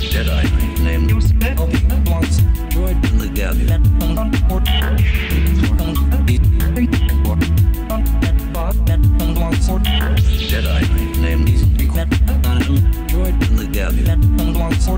Jedi named droid in the galaxy. Jedi named droid in the galaxy. Jedi named droid in the galaxy.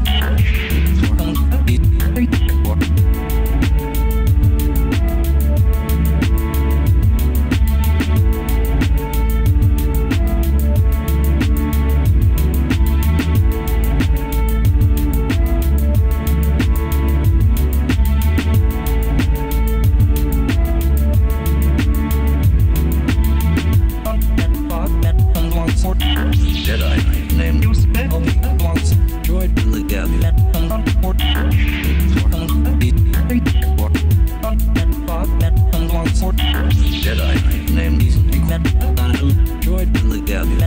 Jedi named droid in the galaxy.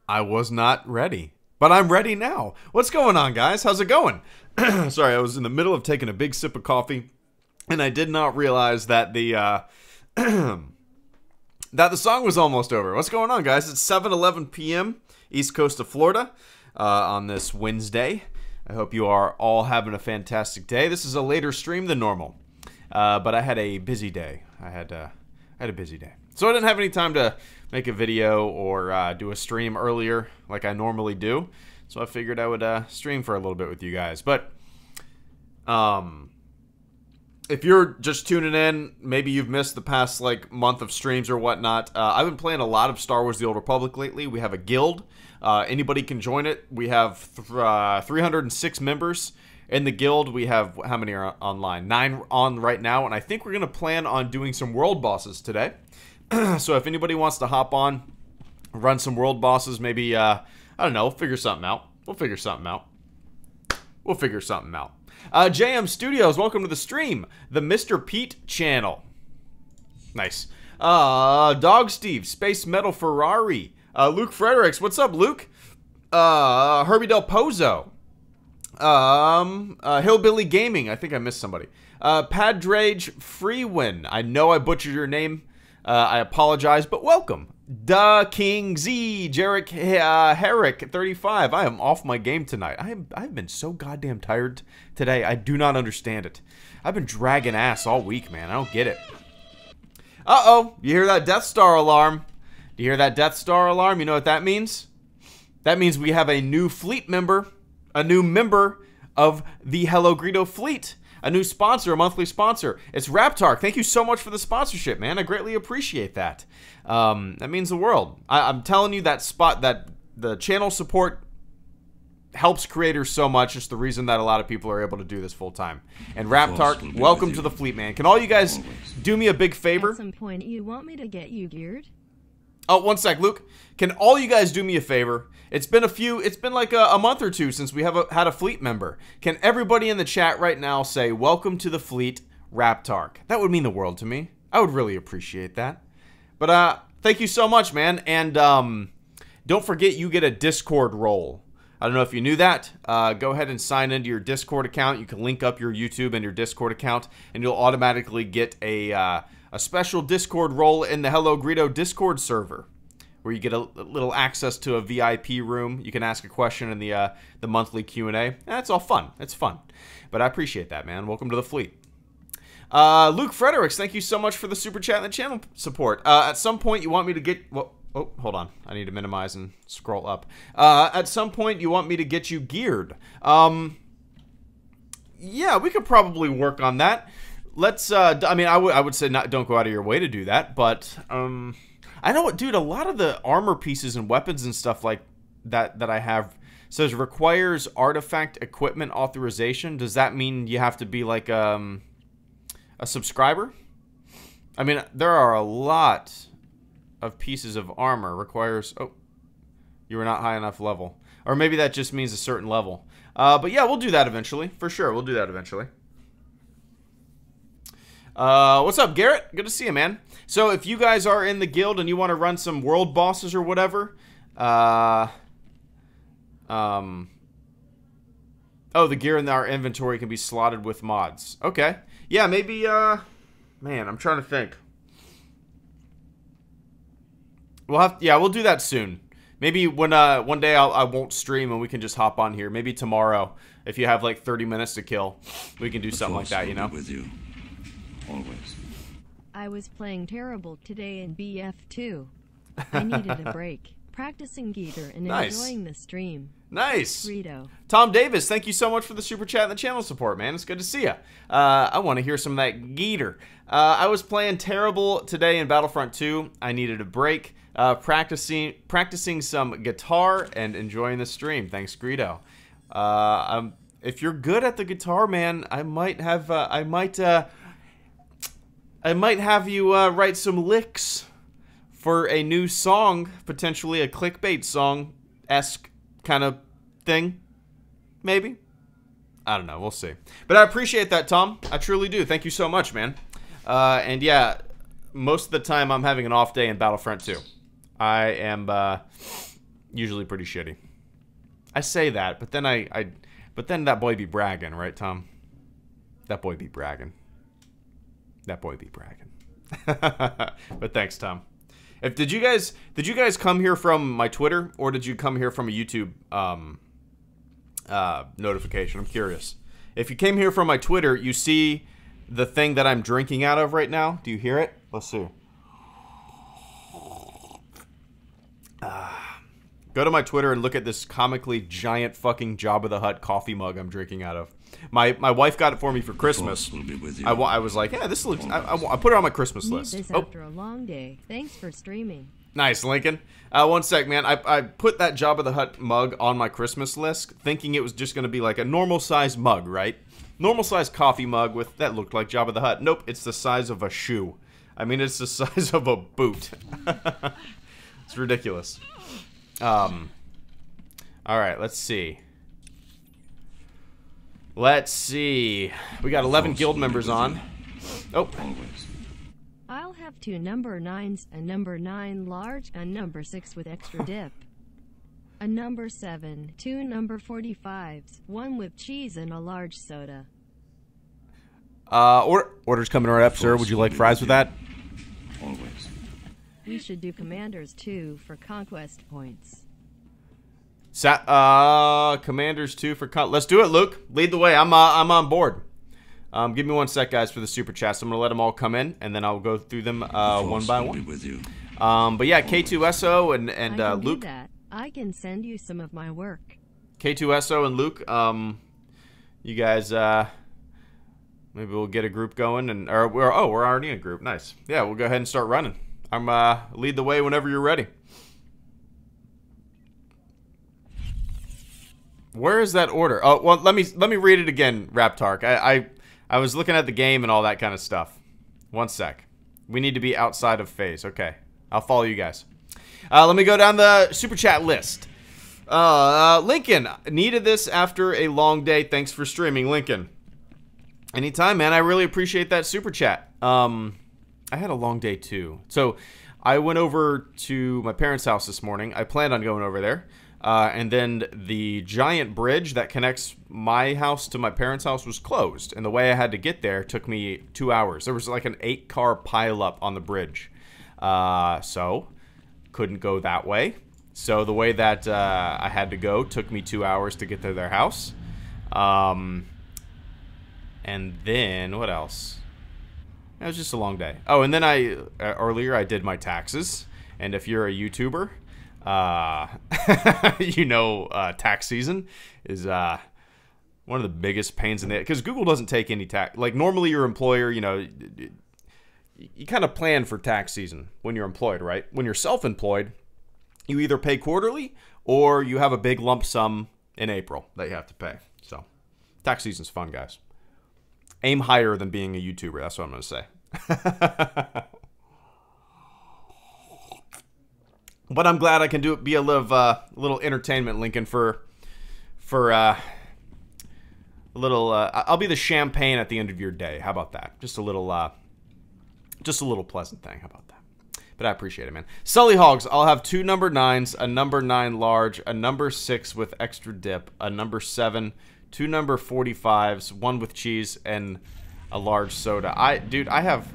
I was not ready, but I'm ready now. What's going on, guys? How's it going? Sorry, I was in the middle of taking a big sip of coffee, and I did not realize that the that the song was almost over. What's going on, guys? It's 7:11 p.m. East Coast of Florida on this Wednesday. I hope you are all having a fantastic day. This is a later stream than normal, but I had a busy day. I had a busy day, so I didn't have any time to make a video or do a stream earlier like I normally do. So I figured I would stream for a little bit with you guys. But if you're just tuning in, maybe you've missed the past like month of streams or whatnot. I've been playing a lot of Star Wars: The Old Republic lately. We have a guild. Anybody can join it. We have 306 members in the guild. We have, how many are online? 9 on right now. And I think we're going to plan on doing some world bosses today. So if anybody wants to hop on, run some world bosses, maybe, I don't know, we'll figure something out. We'll figure something out. JM Studios, welcome to the stream. The Mr. Pete channel. Nice. Dog Steve, Space Metal Ferrari. Luke Fredericks, what's up, Luke? Herbie Del Pozo. Hillbilly Gaming, I think I missed somebody. Padrage Freewin, I know I butchered your name. I apologize, but welcome. Da King Z, Jarek Herrick 35. I am off my game tonight. I've been so goddamn tired today. I do not understand it. I've been dragging ass all week, man. I don't get it. Uh-oh. You hear that Death Star alarm? Do you hear that Death Star alarm? You know what that means? That means we have a new fleet member. A new member of the HelloGreedo fleet. A new sponsor, a monthly sponsor. It's Raptark. Thank you so much for the sponsorship, man. I greatly appreciate that. That means the world. I'm telling you, that the channel support helps creators so much. It's the reason that a lot of people are able to do this full time. And Raptark, welcome to the fleet, man. Can all you guys do me a big favor? At some point, you want me to get you geared? Oh, one sec, Luke. Can all you guys do me a favor? It's been like a month or two since we had a fleet member. Can everybody in the chat right now say, welcome to the fleet, Raptark? That would mean the world to me. I would really appreciate that. But thank you so much, man. And don't forget, you get a Discord role. I don't know if you knew that. Go ahead and sign into your Discord account. You can link up your YouTube and your Discord account, and you'll automatically get a special Discord role in the HelloGreedo Discord server, where you get a little access to a VIP room. You can ask a question in the monthly Q&A. That's all fun. It's fun. But I appreciate that, man. Welcome to the fleet. Luke Fredericks, thank you so much for the super chat and the channel support. At some point, you want me to get... Well, oh, hold on. I need to minimize and scroll up. At some point, you want me to get you geared. Yeah, we could probably work on that. Let's, I mean, I would say don't go out of your way to do that, but, I know, dude, a lot of the armor pieces and weapons and stuff like that I have says requires artifact equipment authorization. Does that mean you have to be like, a subscriber? I mean, there are a lot of pieces of armor requires, oh, you were not high enough level. Or maybe that just means a certain level. But yeah, we'll do that eventually. For sure, we'll do that eventually. What's up, Garrett? Good to see you, man. So if you guys are in the guild and you want to run some world bosses or whatever, oh, the gear in our inventory can be slotted with mods. Okay. Yeah, maybe, man, I'm trying to think. We'll do that soon. Maybe when, one day I won't stream and we can just hop on here. Maybe tomorrow, if you have like 30 minutes to kill, we can do something like that, you know? With you. Always. I was playing terrible today in BF2. I needed a break, practicing Geeter and enjoying the stream. Nice. Greedo. Tom Davis, thank you so much for the super chat and the channel support, man. It's good to see you. I want to hear some of that Geeter. I was playing terrible today in Battlefront 2. I needed a break, practicing some guitar and enjoying the stream. Thanks, Greedo. If you're good at the guitar, man, I might have you write some licks for a new song, potentially a clickbait song-esque kind of thing. Maybe. I don't know. We'll see. But I appreciate that, Tom. I truly do. Thank you so much, man. And yeah, most of the time I'm having an off day in Battlefront 2. I am usually pretty shitty. I say that, but then but then that boy be bragging, right, Tom? That boy be bragging. That boy be bragging. But thanks, Tom. Did you guys come here from my Twitter, or did you come here from a YouTube notification? I'm curious. If you came here from my Twitter, you see the thing that I'm drinking out of right now. Do you hear it? Let's see. Go to my Twitter and look at this comically giant fucking Jabba the Hutt coffee mug I'm drinking out of. My wife got it for me for Christmas. Will be with you. I was like, yeah, this looks. I put it on my Christmas list. This after a long day. Thanks for streaming. Nice, Lincoln. One sec, man. I put that Jabba the Hutt mug on my Christmas list, thinking it was just going to be like a normal size mug, right? Normal size coffee mug with that looked like Jabba the Hutt. Nope, it's the size of a shoe. I mean, it's the size of a boot. It's ridiculous. All right, let's see. Let's see. We got 11 guild members on. Oh. Always. I'll have 2 number 9s, a number 9 large, a number 6 with extra dip. A number 7, 2 number 45s, 1 with cheese and a large soda. Order's coming right up, sir. Would you like fries with that? Always. We should do Commanders 2 for conquest points. Commanders 2 for let's do it, Luke. Lead the way. I'm on board. Give me 1 sec, guys, for the super chats. I'm gonna let them all come in, and then I'll go through them one by one. With you. But yeah, K2SO and I can Luke. do that. I can send you some of my work. K2SO and Luke. You guys. Maybe we'll get a group going, and we're already in a group. Nice. Yeah, we'll go ahead and start running. I'm lead the way whenever you're ready. Where is that order? Oh, well, let me read it again, Raptark. I was looking at the game and all that kind of stuff. 1 sec. We need to be outside of phase. Okay. I'll follow you guys. Let me go down the super chat list. Lincoln, needed this after a long day. Thanks for streaming, Lincoln. Anytime, man. I really appreciate that super chat. I had a long day too. So I went over to my parents' house this morning. I planned on going over there. And then the giant bridge that connects my house to my parents' house was closed. And the way I had to get there took me 2 hours. There was like an 8-car pileup on the bridge. So couldn't go that way. So the way that I had to go took me 2 hours to get to their house. And then, what else? It was just a long day. Oh, and then earlier I did my taxes. And if you're a YouTuber, you know, tax season is one of the biggest pains in the, because Google doesn't take any tax. Like normally your employer, you know, you kind of plan for tax season when you're employed, right? When you're self-employed, you either pay quarterly or you have a big lump sum in April that you have to pay. So tax season's fun, guys. Aim higher than being a YouTuber. That's what I'm going to say. But I'm glad I can be a little entertainment, Lincoln, for a little. I'll be the champagne at the end of your day. How about that? Just a little pleasant thing. How about that? But I appreciate it, man. Sully Hogs, I'll have 2 number 9s, a number 9 large, a number 6 with extra dip, a number 7, 2 number 45s, 1 with cheese, and a large soda. Dude, I have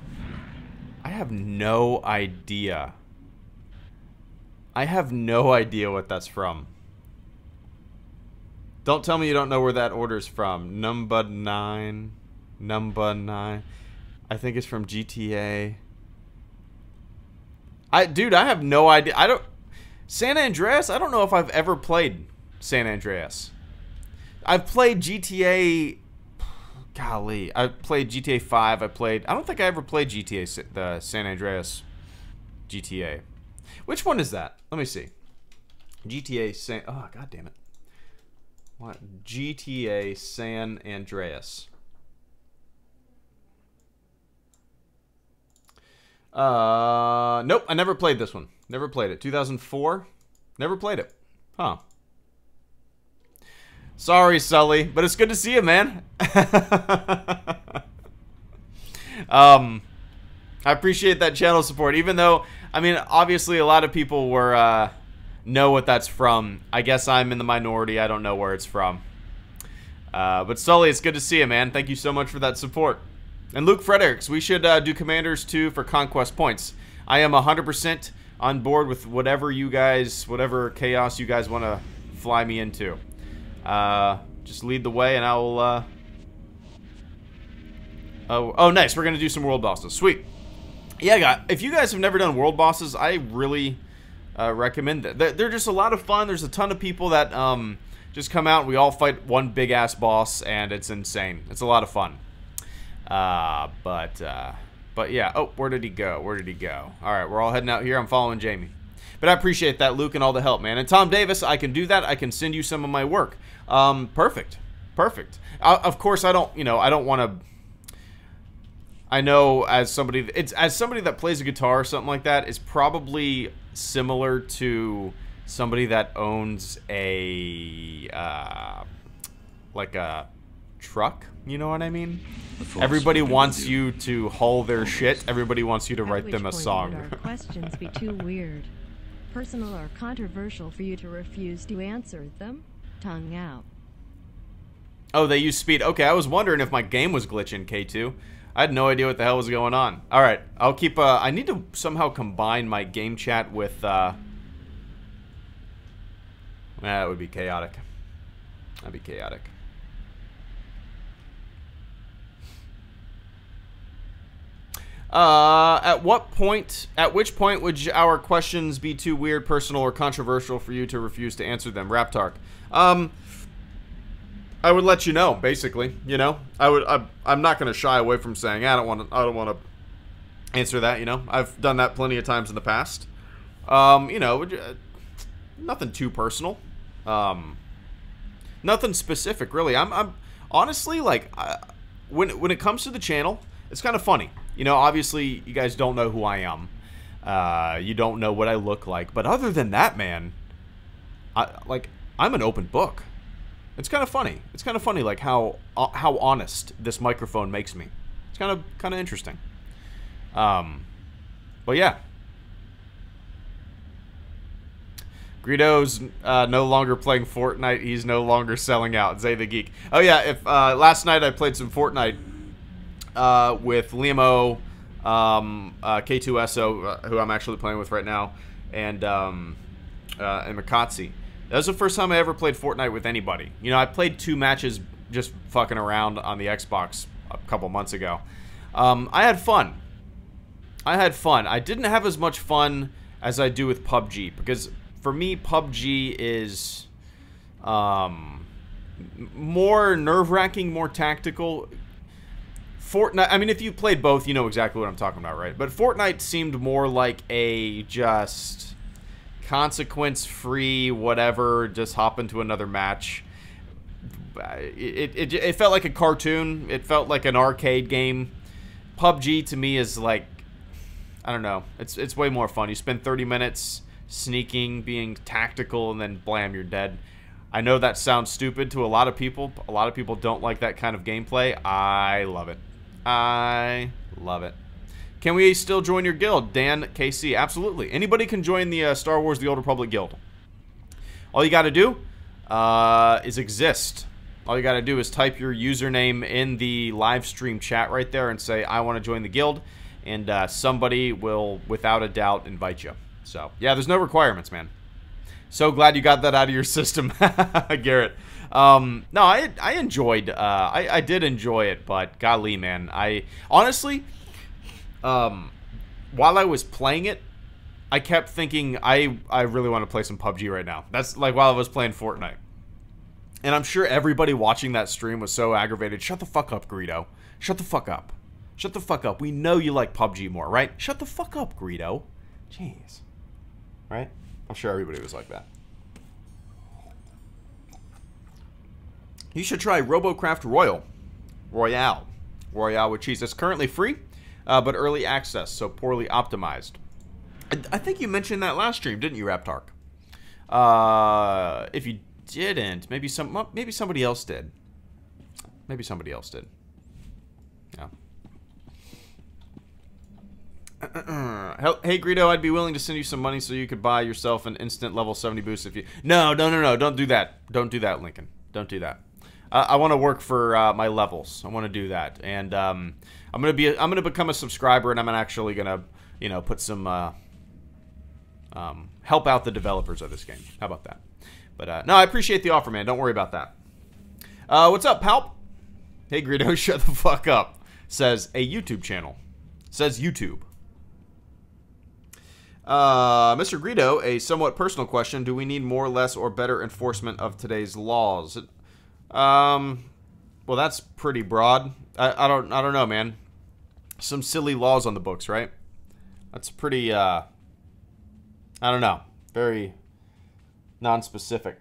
no idea. I have no idea what that's from. Don't tell me you don't know where that order's from. Number 9. Number 9. I think it's from GTA. Dude, I have no idea. San Andreas? I don't know if I've ever played San Andreas. I've played GTA. Golly. I played GTA 5. I don't think I ever played GTA, the San Andreas GTA. Which one is that? Let me see. GTA oh, god damn it. What? GTA San Andreas. Nope, I never played this one. Never played it. 2004? Never played it. Huh. Sorry, Sully, but it's good to see you, man. I appreciate that channel support, even though, I mean, obviously a lot of people know what that's from. I guess I'm in the minority. I don't know where it's from. But Sully, it's good to see you, man. Thank you so much for that support. And Luke Fredericks, we should do Commanders 2 for conquest points. I am 100% on board with whatever chaos you guys want to fly me into. Just lead the way, and I will. Oh, nice. We're gonna do some world bosses. Sweet. Yeah, guys. If you guys have never done world bosses, I really recommend that. They're just a lot of fun. There's a ton of people that just come out. And we all fight one big ass boss, and it's insane. It's a lot of fun. But yeah. Oh, where did he go? Where did he go? All right, we're all heading out here. I'm following Jamie. But I appreciate that, Luke, and all the help, man. And Tom Davis, I can do that. I can send you some of my work. Perfect. Perfect. Of course, I don't want to. I know as somebody that plays a guitar or something like that is probably similar to somebody that owns a like a truck. You know what I mean? Everybody wants you to haul their shit. Everybody wants you to write them a song. Would our questions be too weird, personal, or controversial for you to refuse to answer them? Tongue out. Oh, they use speed. Okay, I was wondering if my game was glitching, K2. I had no idea what the hell was going on. All right, I'll keep. I need to somehow combine my game chat with. That would be chaotic. That'd be chaotic. At which point would our questions be too weird, personal, or controversial for you to refuse to answer them? Raptark. I would let you know, basically. You know, I'm not going to shy away from saying, I don't want to answer that. You know, I've done that plenty of times in the past. You know, nothing too personal. Nothing specific, really. I'm honestly like, when it comes to the channel, it's kind of funny. You know, obviously, you guys don't know who I am. You don't know what I look like. But other than that, man, I'm an open book. It's kind of funny. It's kind of funny, like, how honest this microphone makes me. It's kind of interesting. But yeah. Greedo's no longer playing Fortnite. He's no longer selling out. Zay the Geek. Oh, yeah. If last night I played some Fortnite with Liamo, K2SO, who I'm actually playing with right now, and Mikatsi. That was the first time I ever played Fortnite with anybody. You know, I played 2 matches just fucking around on the Xbox a couple months ago. I had fun. I didn't have as much fun as I do with PUBG, because for me, PUBG is more nerve-wracking, more tactical. Fortnite, I mean, if you played both, you know exactly what I'm talking about, right? But Fortnite seemed more like a just consequence-free, whatever, just hop into another match. It felt like a cartoon. It felt like an arcade game. PUBG, to me, is like, I don't know. It's way more fun. You spend 30 minutes sneaking, being tactical, and then blam, you're dead. I know that sounds stupid to a lot of people. A lot of people don't like that kind of gameplay. I love it. I love it. Can we still join your guild? Dan KC. Absolutely. Anybody can join the Star Wars The Old Republic guild. All you got to do is exist. All you got to do is type your username in the live stream chat right there and say, I want to join the guild. And somebody will, without a doubt, invite you. So, yeah, there's no requirements, man. So glad you got that out of your system, Garrett. No, I enjoyed, I did enjoy it, but golly, man. I, honestly, while I was playing it, I kept thinking, I really want to play some PUBG right now. That's like while I was playing Fortnite. And I'm sure everybody watching that stream was so aggravated. Shut the fuck up, Greedo. Shut the fuck up. Shut the fuck up. We know you like PUBG more, right? Shut the fuck up, Greedo. Jeez. Right? I'm sure everybody was like that. You should try RoboCraft Royale with cheese. It's currently free, but early access, so poorly optimized. I think you mentioned that last stream, didn't you, Raptark? If you didn't, maybe somebody else did. Maybe somebody else did. Yeah. Hey, Greedo, I'd be willing to send you some money so you could buy yourself an instant level 70 boost if you... No, don't do that. Don't do that, Lincoln. Don't do that. I want to work for my levels. I want to do that. And I'm gonna become a subscriber, and I'm actually gonna, you know, put some help out the developers of this game. How about that? But no, I appreciate the offer, man. Don't worry about that. What's up, Palp? Hey, Greedo, shut the fuck up. Says a YouTube channel. Says YouTube. Mr. Greedo, a somewhat personal question. Do we need more, less, or better enforcement of today's laws? Well, that's pretty broad. I don't know, man. Some silly laws on the books, right? That's pretty, I don't know. Very non-specific.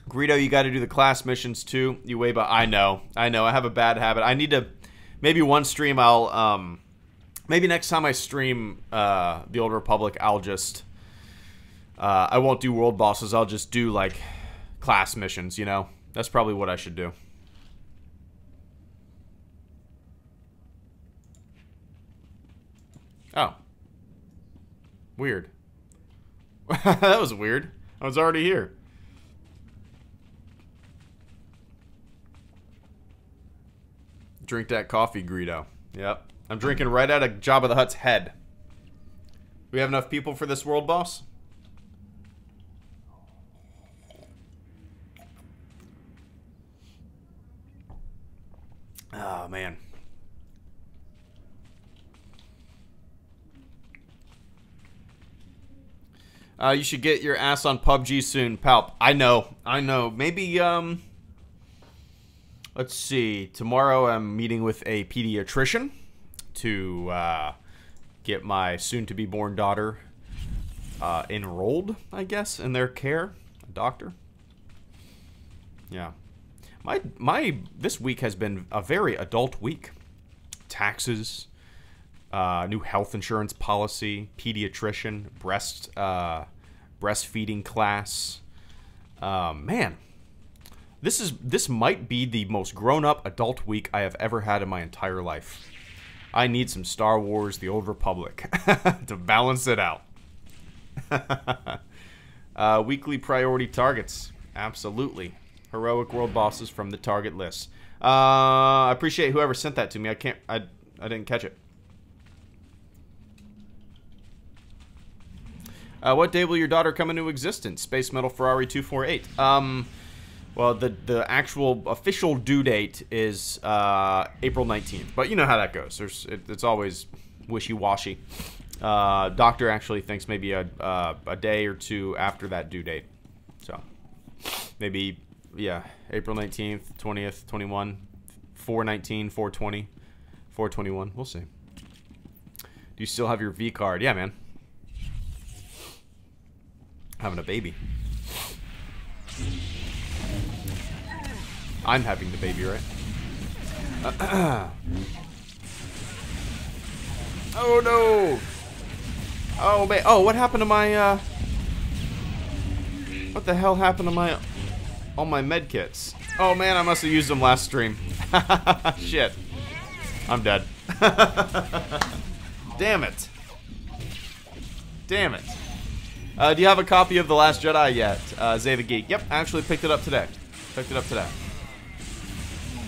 Greedo, you got to do the class missions too. You way by. I know. I have a bad habit. I need to. Maybe one stream I'll. Maybe next time I stream the Old Republic, I'll just. I won't do world bosses. I'll just do like class missions. You know, that's probably what I should do. Oh. Weird. That was weird. I was already here. Drink that coffee, Greedo. Yep. I'm drinking right out of Jabba the Hutt's head. We have enough people for this world, boss? Oh, man. You should get your ass on PUBG soon, Palp. I know. Maybe, let's see. Tomorrow I'm meeting with a pediatrician to get my soon-to-be-born daughter enrolled, I guess, in their care. A doctor. Yeah. This week has been a very adult week. Taxes, new health insurance policy, pediatrician, breastfeeding class. Man, this might be the most grown-up adult week I have ever had in my entire life. I need some Star Wars: The Old Republic to balance it out. Weekly priority targets, absolutely. Heroic world bosses from the target list. I appreciate whoever sent that to me. I didn't catch it. What day will your daughter come into existence? Space Metal Ferrari 248. Well, the actual official due date is April 19th. But you know how that goes. It's always wishy-washy. Doctor actually thinks maybe a day or two after that due date. So, maybe, yeah, April 19th, 20th, 21, 4/19, 4/20, 4/21. We'll see. Do you still have your V card? Yeah, man. Having a baby. I'm having the baby, right? Oh no! Oh man! Oh, what happened to my? What the hell happened to all my med kits? Oh man, I must have used them last stream. Shit! I'm dead. Damn it! Damn it! Do you have a copy of The Last Jedi yet? Zay the Geek. Yep, I actually picked it up today.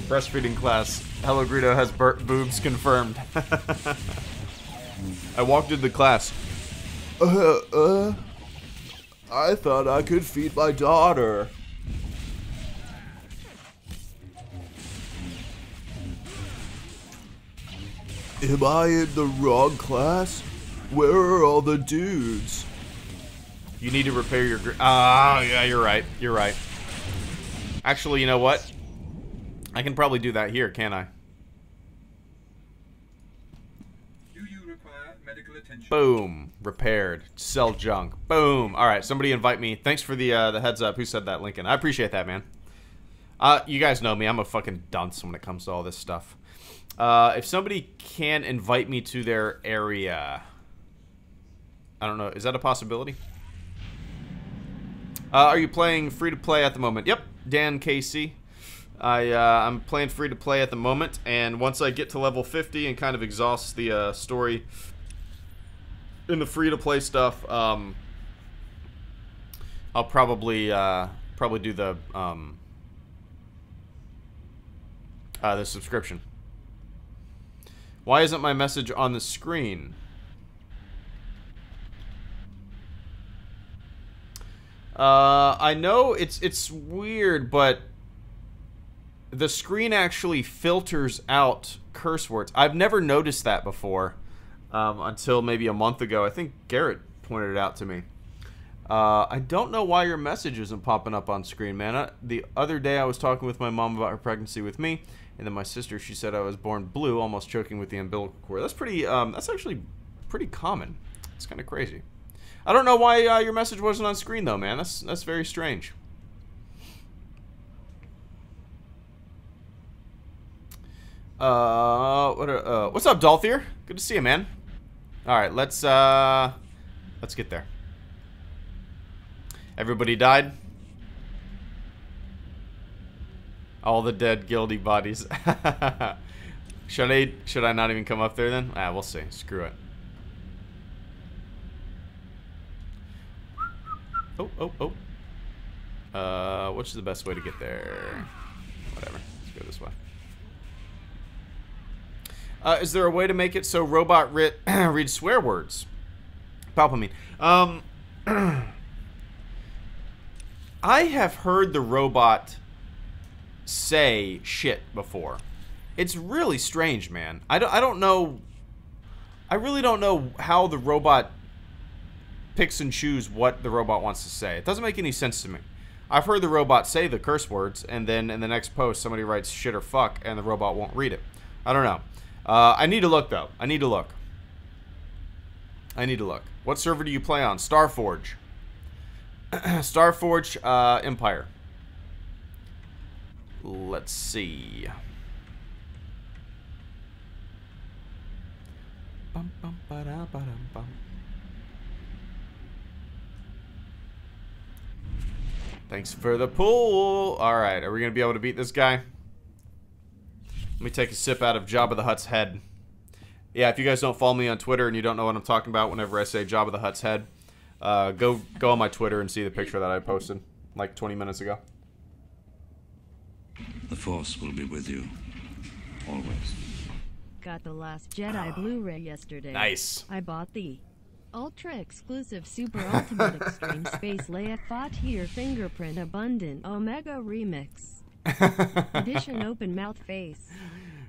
Breastfeeding class. HelloGreedo has boobs confirmed. I walked into the class. I thought I could feed my daughter. Am I in the wrong class? Where are all the dudes? You need to repair your... yeah, you're right. You're right. Actually, you know what? I can probably do that here, can't I? Do you require medical attention? Boom. Repaired. Sell junk. Boom. Alright, somebody invite me. Thanks for the heads up. Who said that, Lincoln? I appreciate that, man. You guys know me. I'm a fucking dunce when it comes to all this stuff. If somebody can invite me to their area... I don't know. Is that a possibility? Are you playing free-to-play at the moment? Yep, Dan KC. I'm playing free-to-play at the moment, and once I get to level 50 and kind of exhaust the story in the free-to-play stuff, I'll probably do the subscription. Why isn't my message on the screen? I know it's weird, but the screen actually filters out curse words. I've never noticed that before until maybe a month ago. I think Garrett pointed it out to me. I don't know why your message isn't popping up on screen, man. The other day I was talking with my mom about her pregnancy with me, and then my sister, she said I was born blue, almost choking with the umbilical cord. That's pretty. That's actually pretty common. It's kind of crazy. I don't know why your message wasn't on screen though, man. That's very strange. What's up, Dolthier? Good to see you, man. All right, let's get there. Everybody died. All the dead guilty bodies. Should I not even come up there then? We'll see. Screw it. What's the best way to get there? Whatever. Let's go this way. Is there a way to make it so robot reads swear words? Palpamine. I have heard the robot say shit before. It's really strange, man. I don't know. I really don't know how the robot picks and chooses what the robot wants to say. It doesn't make any sense to me. I've heard the robot say the curse words, and then in the next post, somebody writes shit or fuck, and the robot won't read it. I don't know. I need to look, though. I need to look. What server do you play on? Starforge. Starforge Empire. Let's see. Bum, bum, ba-da, ba-dum, bum. Thanks for the pull. Alright, are we going to be able to beat this guy? Let me take a sip out of Jabba the Hutt's head. Yeah, if you guys don't follow me on Twitter and you don't know what I'm talking about whenever I say Jabba the Hutt's head, go on my Twitter and see the picture that I posted like 20 minutes ago. The Force will be with you. Always. Got the Last Jedi Blu-ray yesterday. Nice. I bought the Ultra Exclusive Super Ultimate Extreme Space Leia Fought-Here Fingerprint Abundant Omega Remix. Edition Open Mouth Face.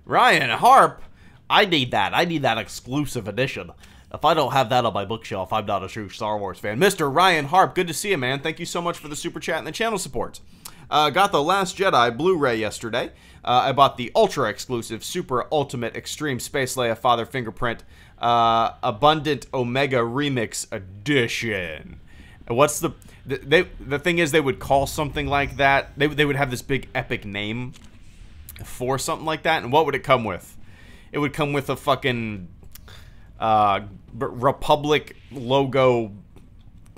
Ryan Harp, I need that. I need that exclusive edition. If I don't have that on my bookshelf, I'm not a true Star Wars fan. Mr. Ryan Harp, good to see you, man. Thank you so much for the super chat and the channel support. Got the Last Jedi Blu-ray yesterday. I bought the Ultra Exclusive Super Ultimate Extreme Space Leia Father Fingerprint Abundant Omega Remix Edition. And what's the thing is, they would call something like that. They would have this big epic name for something like that. And what would it come with? It would come with a fucking Republic logo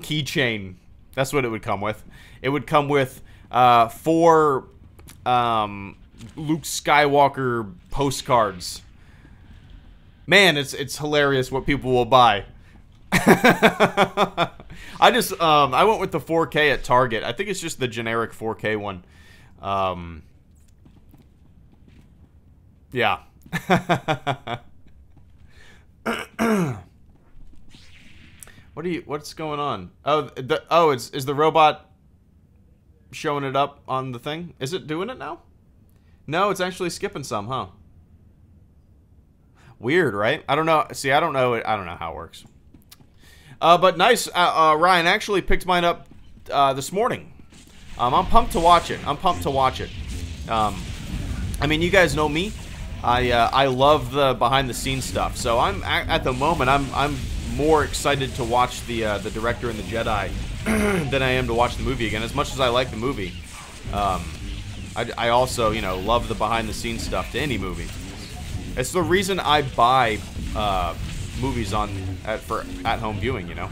keychain. That's what it would come with. It would come with 4 Luke Skywalker postcards. Man, it's hilarious what people will buy. I went with the 4K at Target. I think it's just the generic 4K one. Yeah. What's going on? Oh, is the robot showing it up on the thing? Is it doing it now? No, it's actually skipping some, huh? Weird, right? I don't know. See, I don't know how it works. But nice. Ryan actually picked mine up this morning. I'm pumped to watch it. I mean, you guys know me. I love the behind the scenes stuff. So at the moment I'm more excited to watch the director and the Jedi than I am to watch the movie again. As much as I like the movie, I also, you know, love the behind the scenes stuff to any movie. It's the reason I buy movies for at home viewing. You know,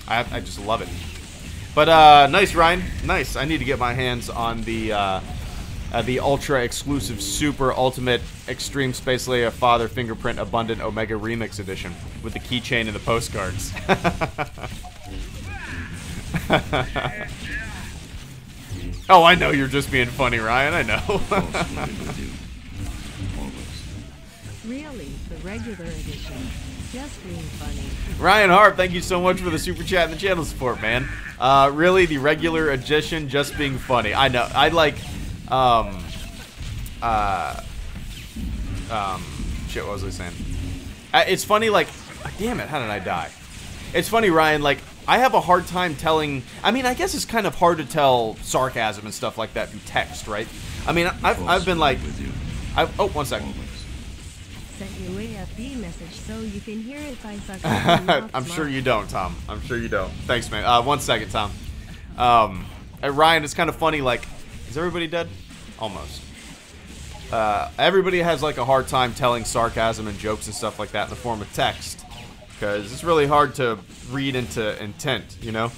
I just love it. But nice, Ryan. Nice. I need to get my hands on the Ultra Exclusive Super Ultimate Extreme Space Leia Father Fingerprint Abundant Omega Remix Edition with the keychain and the postcards. Oh, I know you're just being funny, Ryan. I know. Really, the regular edition. Just being funny. Ryan Hart, thank you so much for the super chat and the channel support, man. Really, the regular edition, just being funny. I know. I like. Shit, what was I saying? It's funny, like, damn it, how did I die? It's funny, Ryan, like, I have a hard time telling, I mean, I guess it's kind of hard to tell sarcasm and stuff like that through text, right? I mean, I've been like, oh, 1 second. Sent you AFB message so you can hear if I suck. I'm sure you don't, Tom. I'm sure you don't. Thanks, man. 1 second, Tom. Ryan, it's kind of funny, like, is everybody dead? Almost. Everybody has like a hard time telling sarcasm and jokes and stuff like that in the form of text, because it's really hard to read into intent, you know?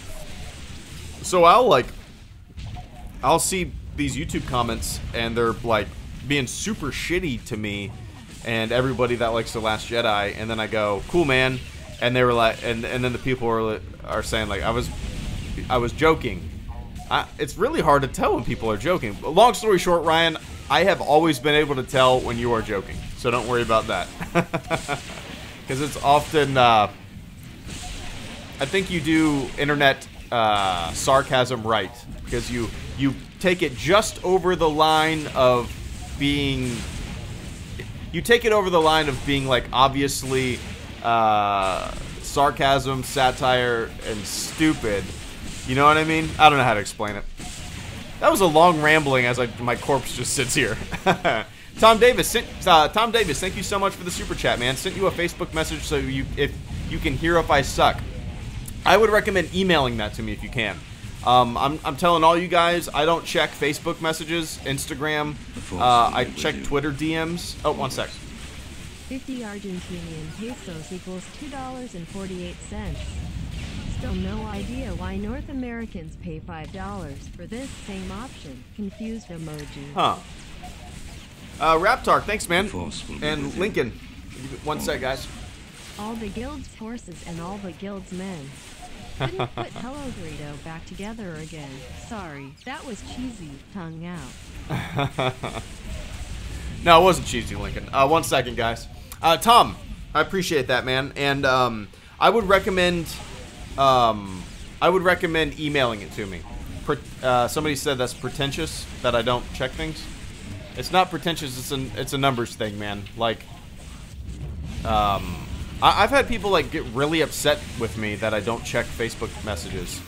So I'll see these YouTube comments and they're like being super shitty to me and everybody that likes The Last Jedi, and then I go, cool, man, and they were like, and then the people are saying like, I was joking. It's really hard to tell when people are joking. Long story short, Ryan, I have always been able to tell when you are joking, so don't worry about that. Because it's often, I think you do internet sarcasm right, because you take it just over the line of being, you take it over the line of being like obviously sarcasm, satire, and stupid. You know what I mean? I don't know how to explain it. That was a long rambling as my corpse just sits here. Tom Davis, thank you so much for the super chat, man. Sent you a Facebook message so if you can hear if I suck. I would recommend emailing that to me if you can. I'm telling all you guys, I don't check Facebook messages, Instagram. I check Twitter DMs. Oh, one sec. 50 Argentinian pesos equals $2.48. Still no idea why North Americans pay $5 for this same option. Confused emoji. Huh. Raptar, thanks, man. And Lincoln. One sec, guys. All the guild's horses and all the guild's men. Couldn't put HelloGreedo back together again. Sorry, that was cheesy. Tongue out. No, it wasn't cheesy, Lincoln. 1 second, guys. Tom, I appreciate that, man. And I would recommend emailing it to me. Somebody said that's pretentious that I don't check things. It's not pretentious. It's a numbers thing, man. Like, I've had people like get really upset with me that I don't check Facebook messages,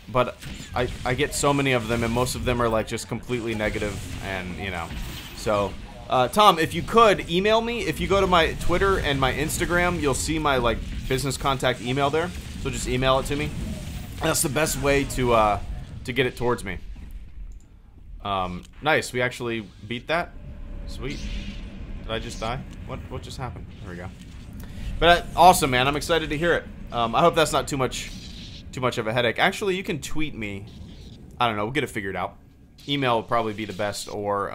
but I get so many of them, and most of them are like just completely negative, and you know. So, Tom, if you could email me, if you go to my Twitter and my Instagram, you'll see my like business contact email there. So just email it to me. That's the best way to get it towards me. Nice. We actually beat that. Sweet. Did I just die? What just happened? There we go. But awesome, man. I'm excited to hear it. I hope that's not too much of a headache. Actually, you can tweet me. I don't know. We'll get it figured out. Email will probably be the best, or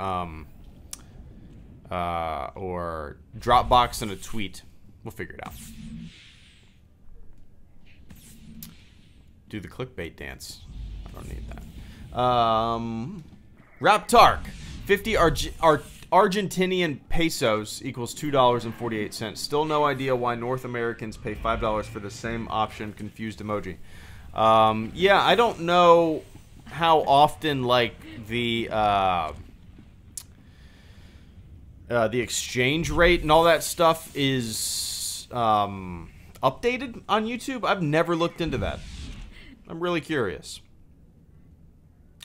Dropbox and a tweet. We'll figure it out. Do the clickbait dance. I don't need that. Raptark, 50 Argentinian pesos equals $2.48. Still no idea why North Americans pay $5 for the same option. Confused emoji. Yeah, I don't know how often like the exchange rate and all that stuff is updated on YouTube. I've never looked into that. I'm really curious.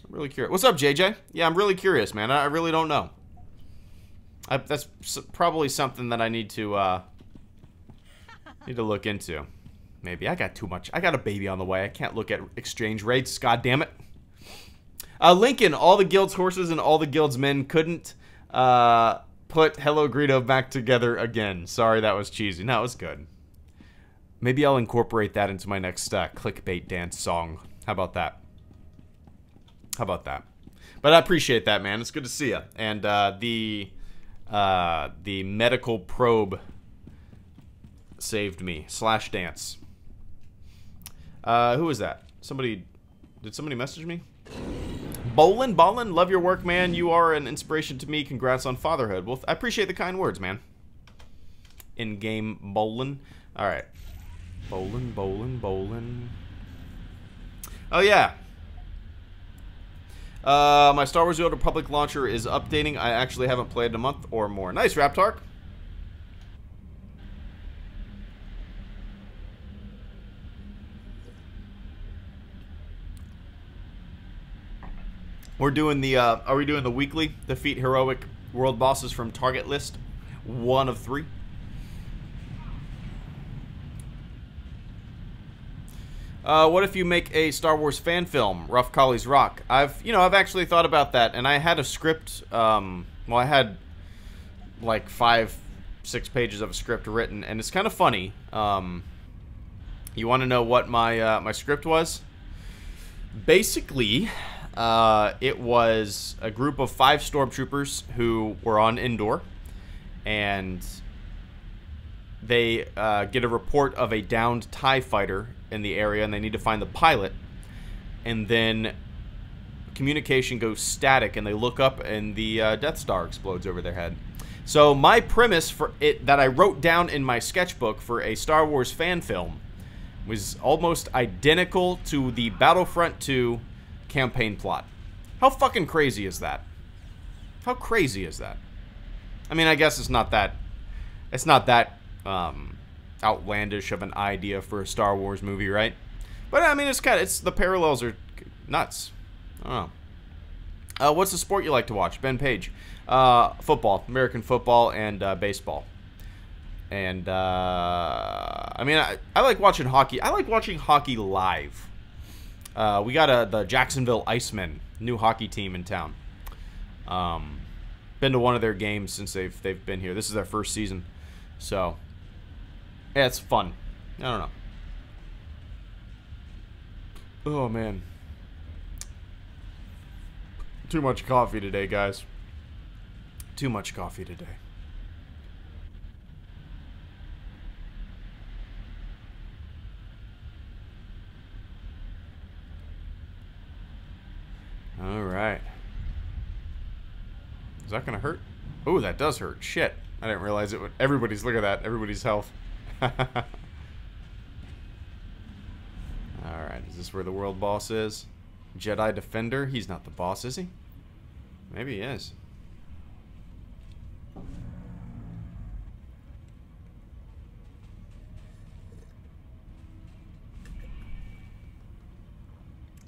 What's up, JJ? Yeah, I'm really curious, man. I really don't know. That's probably something that I need to look into. Maybe I got too much. I got a baby on the way. I can't look at exchange rates. God damn it. Lincoln, all the guild's horses and all the guild's men couldn't put HelloGreedo back together again. Sorry, that was cheesy. No, it was good. Maybe I'll incorporate that into my next clickbait dance song. How about that? But I appreciate that, man. It's good to see you. And the medical probe saved me. /dance. Who was that? Did somebody message me? Ballin, love your work, man. You are an inspiration to me. Congrats on fatherhood. Well, I appreciate the kind words, man. In-game Ballin. All right. Bowlin. Oh, yeah. My Star Wars The Old Republic launcher is updating. I actually haven't played in a month or more. Nice, Raptark. We're doing the, are we doing the weekly defeat heroic world bosses from target list? 1 of 3. What if you make a Star Wars fan film, Rough Collie's Rock? I've actually thought about that, and I had a script, well, I had like 5-6 pages of a script written, and it's kind of funny. You want to know what my my script was? Basically, it was a group of 5 stormtroopers who were on Endor, and they get a report of a downed TIE fighter in the area, and they need to find the pilot. And then communication goes static, and they look up, and the Death Star explodes over their head. So my premise for it that I wrote down in my sketchbook for a Star Wars fan film was almost identical to the Battlefront 2 campaign plot. How fucking crazy is that? How crazy is that? I mean, I guess it's not that outlandish of an idea for a Star Wars movie, right? But I mean, it's the parallels are nuts. I don't know. What's the sport you like to watch? Ben Page. Football, American football, and baseball. And I mean, I like watching hockey. I like watching hockey live. We got the Jacksonville Icemen, new hockey team in town. Been to one of their games since they've been here. This is their first season, so yeah, it's fun. I don't know. Oh man, too much coffee today, guys. Too much coffee today. All right. Is that gonna hurt? Oh, that does hurt. Shit. I didn't realize it would. Everybody's, look at that. Everybody's health. Alright, is this where the world boss is? Jedi Defender? He's not the boss, is he? Maybe he is.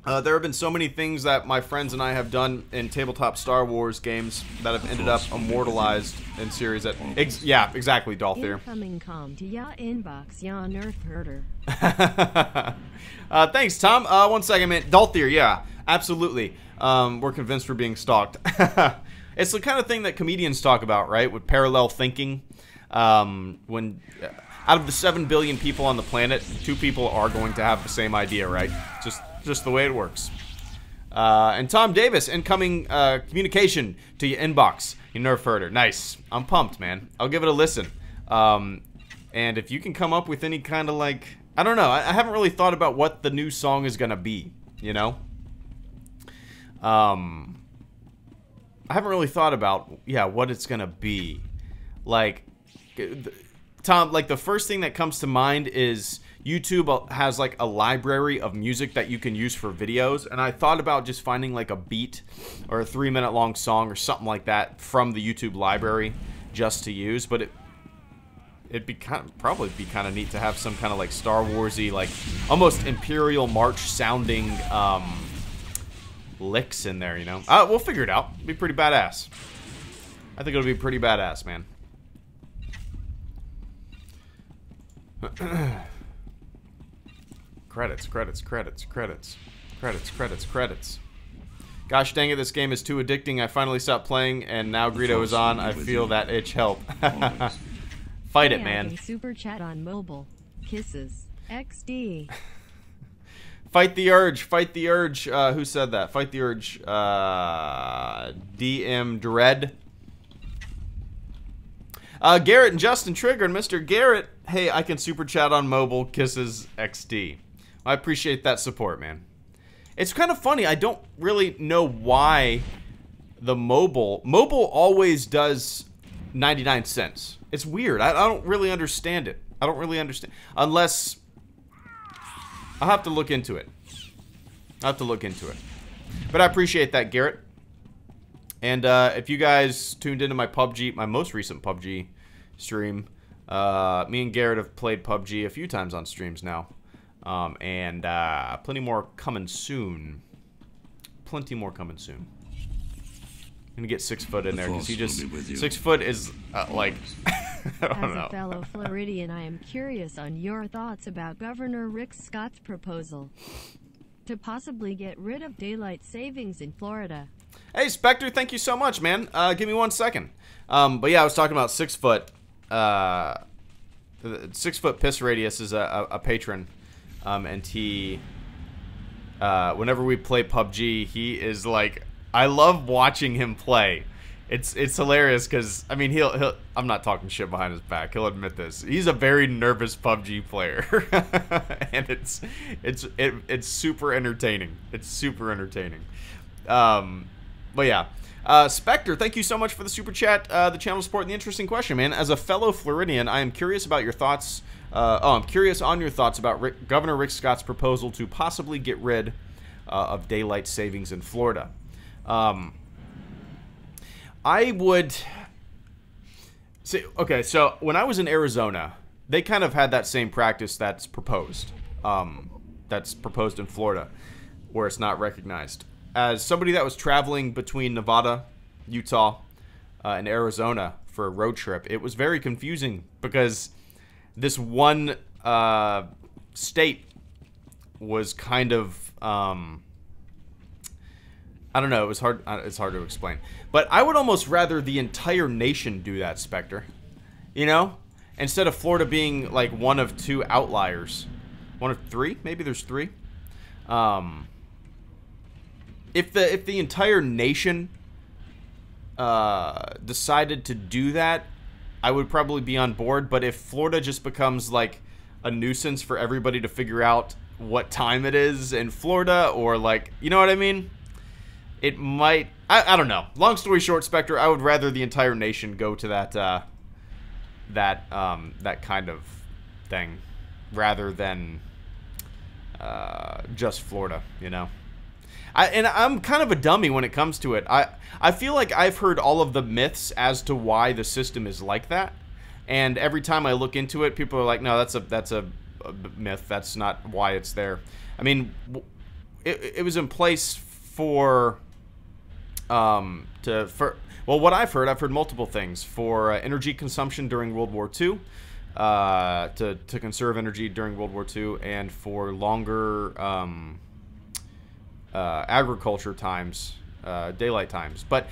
There have been so many things that my friends and I have done in tabletop Star Wars games that have ended up immortalized in series that... yeah, exactly, Dalthir. Incoming com to ya inbox, ya nerf herder. Thanks, Tom. 1 second, man. Dalthir, yeah, absolutely. We're convinced we're being stalked. It's the kind of thing that comedians talk about, right? With parallel thinking. When out of the 7 billion people on the planet, 2 people are going to have the same idea, right? Just the way it works. And Tom Davis, incoming communication to your inbox. You nerf herder. Nice. I'm pumped, man. I'll give it a listen. And if you can come up with any kind of like... I don't know. I haven't really thought about what the new song is going to be, you know? I haven't really thought about, yeah, what it's going to be. Like, Tom, like the first thing that comes to mind is... YouTube has like a library of music that you can use for videos, and I thought about just finding like a beat or a 3-minute long song or something like that from the YouTube library just to use, but it'd be probably be kind of neat to have some kind of like Star Warsy, like almost Imperial March sounding licks in there, you know? We'll figure it out. It'll be pretty badass. I think it'll be pretty badass, man. Credits. Gosh dang it, this game is too addicting. I finally stopped playing, and now Greedo is on. I feel that itch help. Fight it, man. Super chat on mobile. Kisses. XD. Fight the urge. Fight the urge. Who said that? Fight the urge. DM Dread. Garrett and Justin Trigger and Mr. Garrett. Hey, I can super chat on mobile. Kisses XD. I appreciate that support, man. It's kind of funny. I don't really know why the mobile always does 99 cents. It's weird. I don't really understand it. I don't really understand. Unless... I'll have to look into it. But I appreciate that, Garrett. And if you guys tuned into my most recent PUBG stream, me and Garrett have played PUBG a few times on streams now. And plenty more coming soon. I'm gonna get 6 foot in there because he just 6 foot is like I don't know. As a fellow Floridian, I am curious on your thoughts about Governor Rick Scott's proposal to possibly get rid of daylight savings in Florida. Hey Spectre, thank you so much, man. Give me 1 second. But yeah, I was talking about 6 foot. 6 foot Piss Radius is a patron. And he, whenever we play PUBG, he is like, I love watching him play. It's hilarious because, I mean, I'm not talking shit behind his back. He'll admit this. He's a very nervous PUBG player. And it's super entertaining. But yeah. Spectre, thank you so much for the super chat, the channel support, and the interesting question, man. As a fellow Floridian, I am curious about your thoughts. I'm curious on your thoughts about Governor Rick Scott's proposal to possibly get rid of daylight savings in Florida. I would say, okay, so when I was in Arizona, they kind of had that same practice that's proposed in Florida, where it's not recognized. As somebody that was traveling between Nevada, Utah, and Arizona for a road trip, it was very confusing because this one state was kind of, I don't know, it's hard to explain. But I would almost rather the entire nation do that, Spectre. You know? Instead of Florida being like one of two outliers. One of three? Maybe there's three. If the entire nation decided to do that, I would probably be on board. But if Florida just becomes like a nuisance for everybody to figure out what time it is in Florida, or like, you know what I mean? It might, I don't know. Long story short, Spectre, I would rather the entire nation go to that that kind of thing rather than just Florida, you know? I'm kind of a dummy when it comes to it. I feel like I've heard all of the myths as to why the system is like that, and every time I look into it, people are like, "No, that's a myth. That's not why it's there." I mean, it was in place for well, what I've heard multiple things for energy consumption during World War II, to conserve energy during World War II, and for longer agriculture times, daylight times. But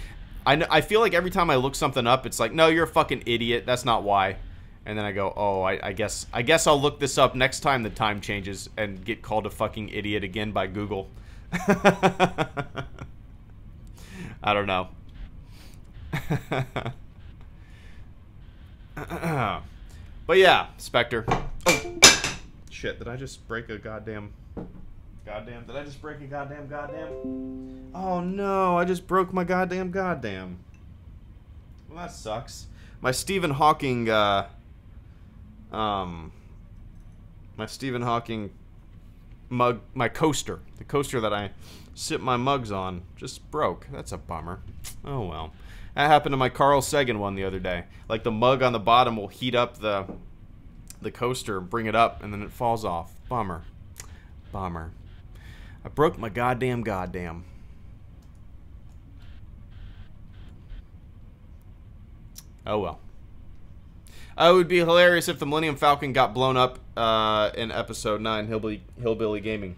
I feel like every time I look something up, it's like, no, you're a fucking idiot. That's not why. And then I go, oh, I guess I'll look this up next time the time changes and get called a fucking idiot again by Google. I don't know. But yeah, Spectre. Oh, shit, did I just break a goddamn... Goddamn, did I just break a goddamn? Oh no, I just broke my goddamn. Well, that sucks. My Stephen Hawking, my Stephen Hawking mug, my coaster, the coaster that I sip my mugs on, just broke. That's a bummer. Oh well. That happened to my Carl Sagan one the other day. Like the mug on the bottom will heat up the coaster, bring it up, and then it falls off. Bummer. I broke my goddamn. Oh well. It would be hilarious if the Millennium Falcon got blown up in Episode 9, Hillbilly Gaming.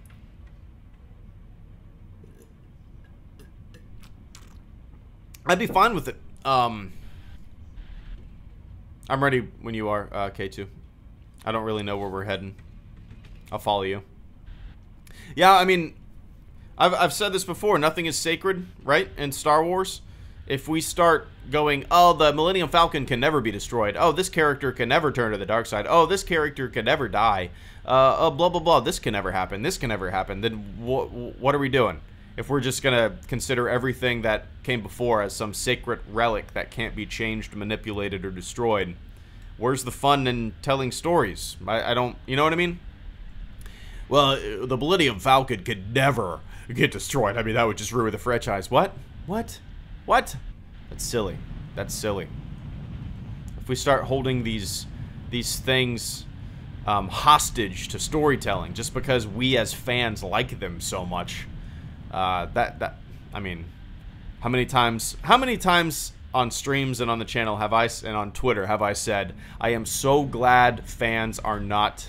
I'd be fine with it. I'm ready when you are, K2. I don't really know where we're heading. I'll follow you. Yeah, I mean, I've said this before. Nothing is sacred, right? In Star Wars, if we start going, oh, the Millennium Falcon can never be destroyed. Oh, this character can never turn to the dark side. Oh, this character can never die. Blah blah blah. This can never happen. This can never happen. Then what are we doing? If we're just gonna consider everything that came before as some sacred relic that can't be changed, manipulated, or destroyed, where's the fun in telling stories? I don't. You know what I mean? Well, the Millennium Falcon could never get destroyed. I mean, that would just ruin the franchise. What? That's silly. If we start holding these things hostage to storytelling just because we as fans like them so much, I mean, how many times on streams and on the channel and on Twitter have I said, I am so glad fans are not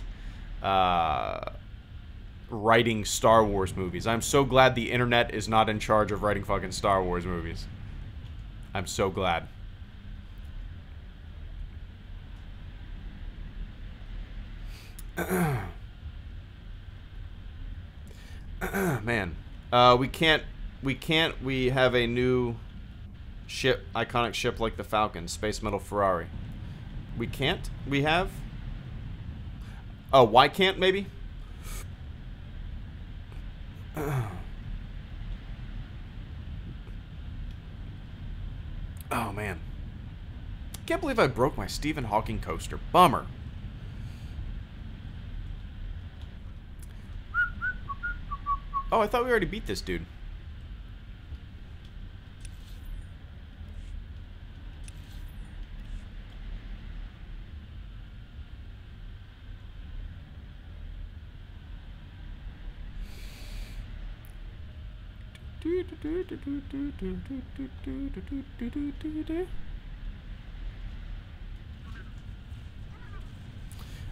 writing Star Wars movies. I'm so glad the internet is not in charge of writing fucking Star Wars movies. I'm so glad. Man, we have a new ship, iconic ship like the Falcon, Space Metal Ferrari. We can't? We have? Oh, why can't, maybe? Oh, man. Can't believe I broke my Stephen Hawking coaster. Bummer. Oh, I thought we already beat this dude.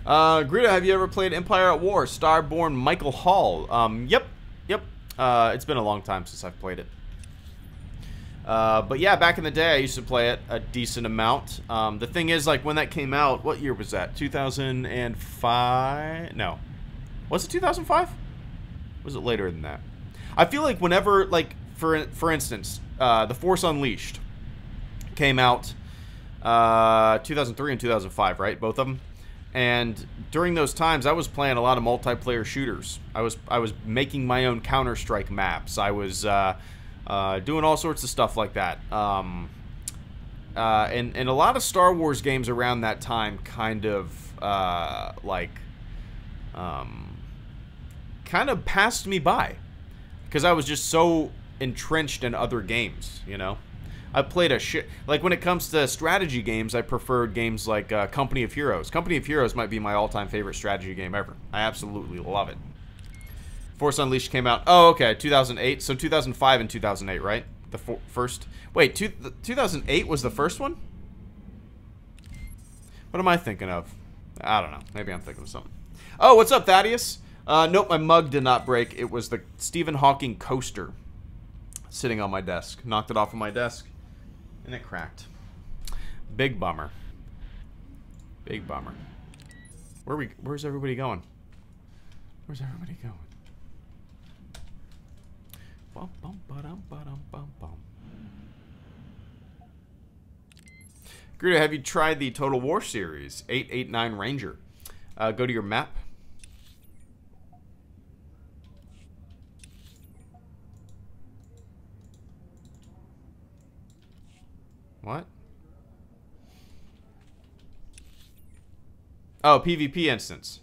Greedo, have you ever played Empire at War? Starborn Michael Hall. Yep. It's been a long time since I've played it. But yeah, back in the day, I used to play it a decent amount. The thing is, like, when that came out, what year was that? 2005? No. Was it 2005? Was it later than that? I feel like whenever, like, for instance, The Force Unleashed came out 2003 and 2005, right? Both of them. And during those times, I was playing a lot of multiplayer shooters. I was making my own Counter-Strike maps. I was doing all sorts of stuff like that. And a lot of Star Wars games around that time kind of kind of passed me by because I was just so entrenched in other games, you know. I played a shit. Like, when it comes to strategy games, I preferred games like Company of Heroes. Company of Heroes might be my all-time favorite strategy game ever. I absolutely love it. Force Unleashed came out. Oh, okay, 2008. So 2005 and 2008, right? The first. Wait, 2008 was the first one? What am I thinking of? I don't know. Maybe I'm thinking of something. Oh, what's up, Thaddeus? Nope, my mug did not break. It was the Stephen Hawking coaster sitting on my desk. Knocked it off of my desk. And it cracked. Big bummer. Big bummer. Where's everybody going? Where's everybody going? Bum, bum, ba-dum, ba-dum, bum, bum. Greedo, have you tried the Total War series? 889 Ranger. Go to your map. What? Oh, PvP instance.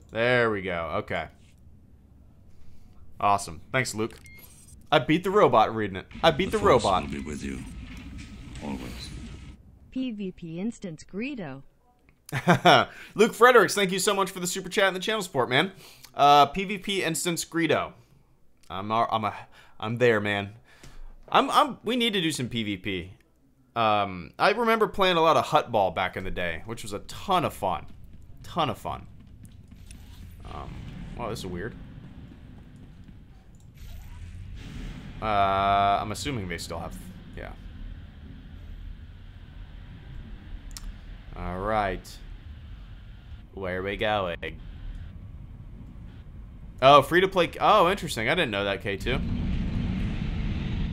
There we go. Okay. Awesome. Thanks, Luke. I beat the robot reading it. I beat the robot. Will be with you. Always. PvP instance Greedo. Luke Fredericks, thank you so much for the super chat and the channel support, man. PvP instance Greedo. I'm there, man. We need to do some PvP. I remember playing a lot of Hut Ball back in the day, which was a ton of fun. Ton of fun. Wow, this is weird. I'm assuming they still have, yeah. All right. Where are we going? Oh, free to play. Oh, interesting. I didn't know that, K2.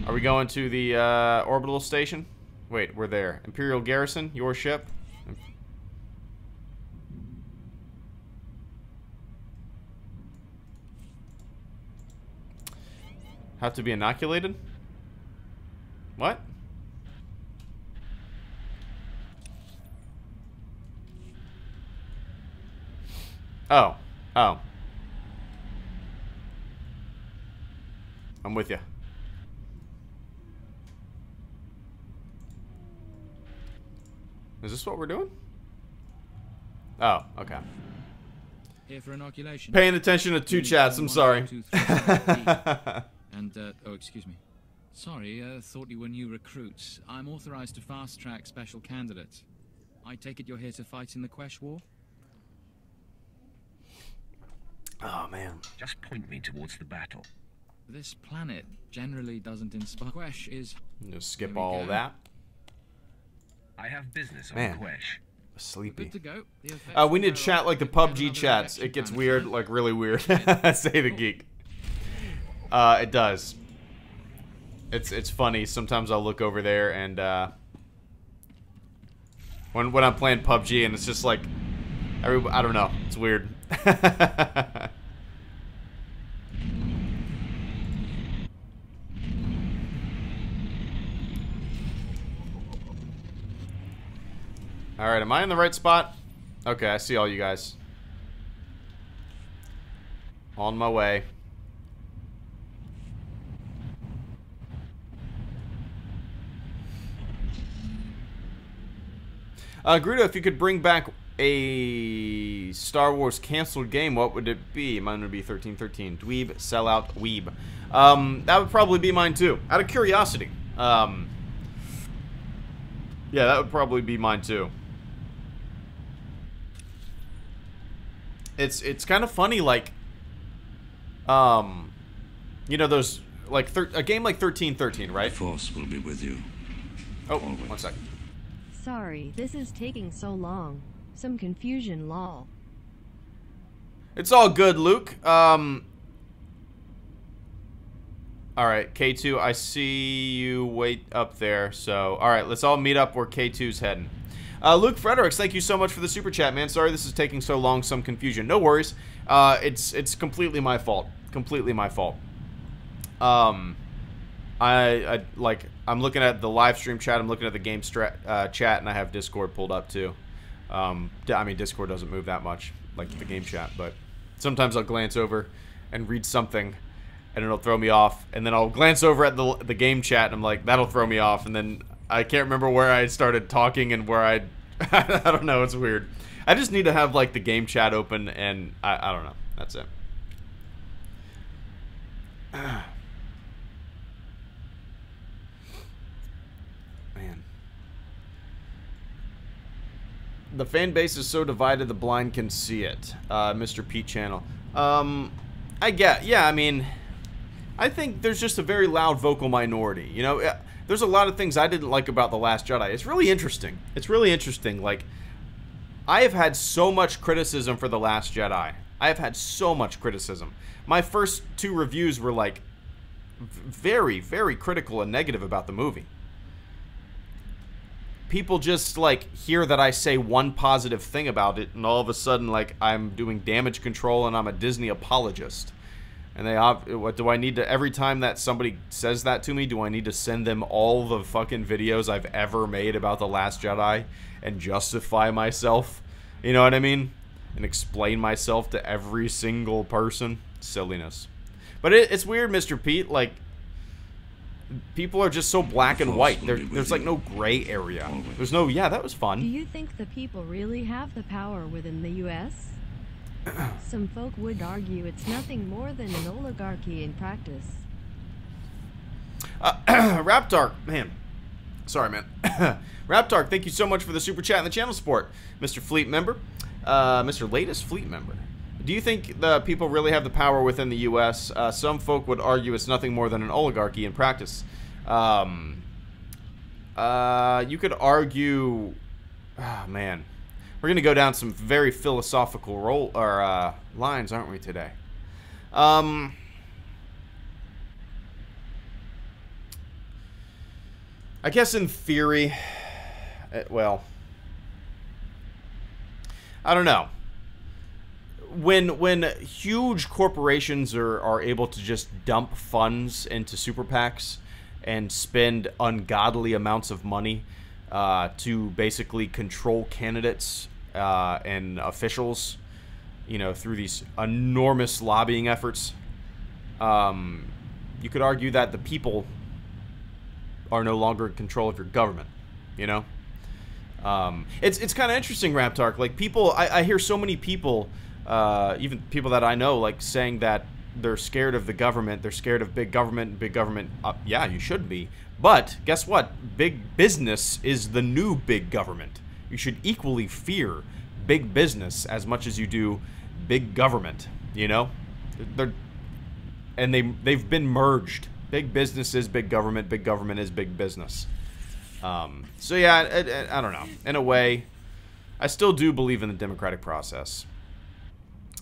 Are we going to the orbital station? Wait, we're there. Imperial Garrison, your ship. Have to be inoculated? What? Oh. Oh. I'm with you. Is this what we're doing? Oh, okay. Here for inoculation. Paying attention to two chats, I'm sorry. And, oh, excuse me. Sorry, thought you were new recruits. I'm authorized to fast-track special candidates. I take it you're here to fight in the Quesh War? Oh, man. Just point me towards the battle. This planet generally doesn't inspire. Quesh is... Just skip all that. I have business on Man. Quesh. Sleepy. Good to go. We need to chat like the PUBG chats. It gets weird, like really weird. Say the geek. It does. It's funny. Sometimes I'll look over there and when I'm playing PUBG and it's just like I don't know. It's weird. Alright, am I in the right spot? Okay, I see all you guys. On my way. Greedo, if you could bring back a Star Wars canceled game, what would it be? Mine would be 1313. Dweeb, sellout, weeb. That would probably be mine too. Out of curiosity. Yeah, that would probably be mine too. It's kind of funny, like, you know, those, like, a game like 1313, right? The Force will be with you. Oh, Always. 1 second. Sorry, this is taking so long. Some confusion, lol. It's all good, Luke. Alright, K2, I see you wait up there, so, alright, let's all meet up where K2's heading. Luke Fredericks, thank you so much for the super chat, man. Sorry this is taking so long, some confusion. No worries. It's completely my fault. Completely my fault. I'm looking at the live stream chat, I'm looking at the game chat, and I have Discord pulled up too. I mean, Discord doesn't move that much, like the game chat, but sometimes I'll glance over and read something, and it'll throw me off, and then I'll glance over at the game chat, and I'm like, that'll throw me off, and then I can't remember where I started talking and where I don't know, it's weird. I just need to have, like, the game chat open, and I don't know. That's it. Man. The fan base is so divided the blind can see it. Mr. Pete Channel. Yeah, I mean, I think there's just a very loud vocal minority. You know, there's a lot of things I didn't like about The Last Jedi. It's really interesting. It's really interesting. Like, I have had so much criticism for The Last Jedi. I have had so much criticism. My first 2 reviews were, like, very, very critical and negative about the movie. People just, like, hear that I say one positive thing about it, and all of a sudden, like, I'm doing damage control and I'm a Disney apologist. And what do I need to, every time that somebody says that to me, do I need to send them all the fucking videos I've ever made about The Last Jedi and justify myself? You know what I mean? And explain myself to every single person? Silliness. But it's weird, Mr. Pete, like, people are just so black and white. There's like no gray area. There's no, yeah, that was fun. Do you think the people really have the power within the U.S.? Some folk would argue it's nothing more than an oligarchy in practice. Raptark, man. Sorry, man. Raptark, thank you so much for the super chat and the channel support. Mr. Fleet member. Mr. Latest Fleet member. Do you think the people really have the power within the U.S.? Some folk would argue it's nothing more than an oligarchy in practice. You could argue... Oh, man. We're going to go down some very philosophical lines, aren't we, today? I guess in theory... well... I don't know. When huge corporations are able to just dump funds into super PACs and spend ungodly amounts of money to basically control candidates and officials, you know, through these enormous lobbying efforts, you could argue that the people are no longer in control of your government, you know? It's kind of interesting, Raptark. Like, people, I hear so many people, even people that I know, like, saying that they're scared of the government, they're scared of big government, yeah, you should be. But, guess what? Big business is the new big government. You should equally fear big business as much as you do big government, you know? They've been merged. Big business is big government is big business. So yeah, I don't know. In a way, I still do believe in the democratic process.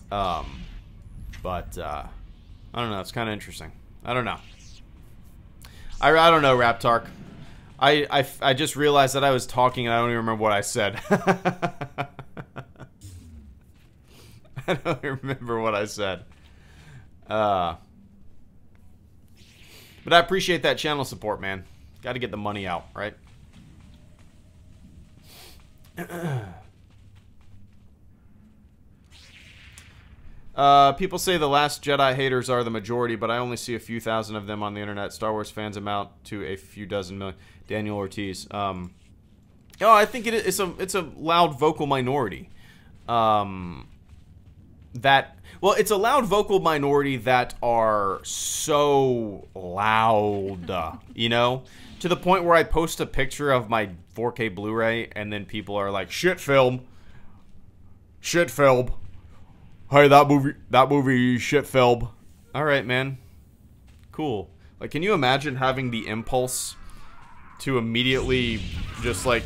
But, I don't know. It's kind of interesting. I don't know. I don't know, Raptark. I just realized that I was talking and I don't even remember what I said. I don't even remember what I said. But I appreciate that channel support, man. Got to get the money out, right? People say the Last Jedi haters are the majority, but I only see a few thousand of them on the internet. Star Wars fans amount to a few dozen million. Daniel Ortiz. Oh, I think it's a loud vocal minority. It's a loud vocal minority that are so loud, you know, to the point where I post a picture of my 4K Blu-ray and then people are like, shit film. Hey, that movie shit film. All right, man. Cool. Like, can you imagine having the impulse to immediately just, like,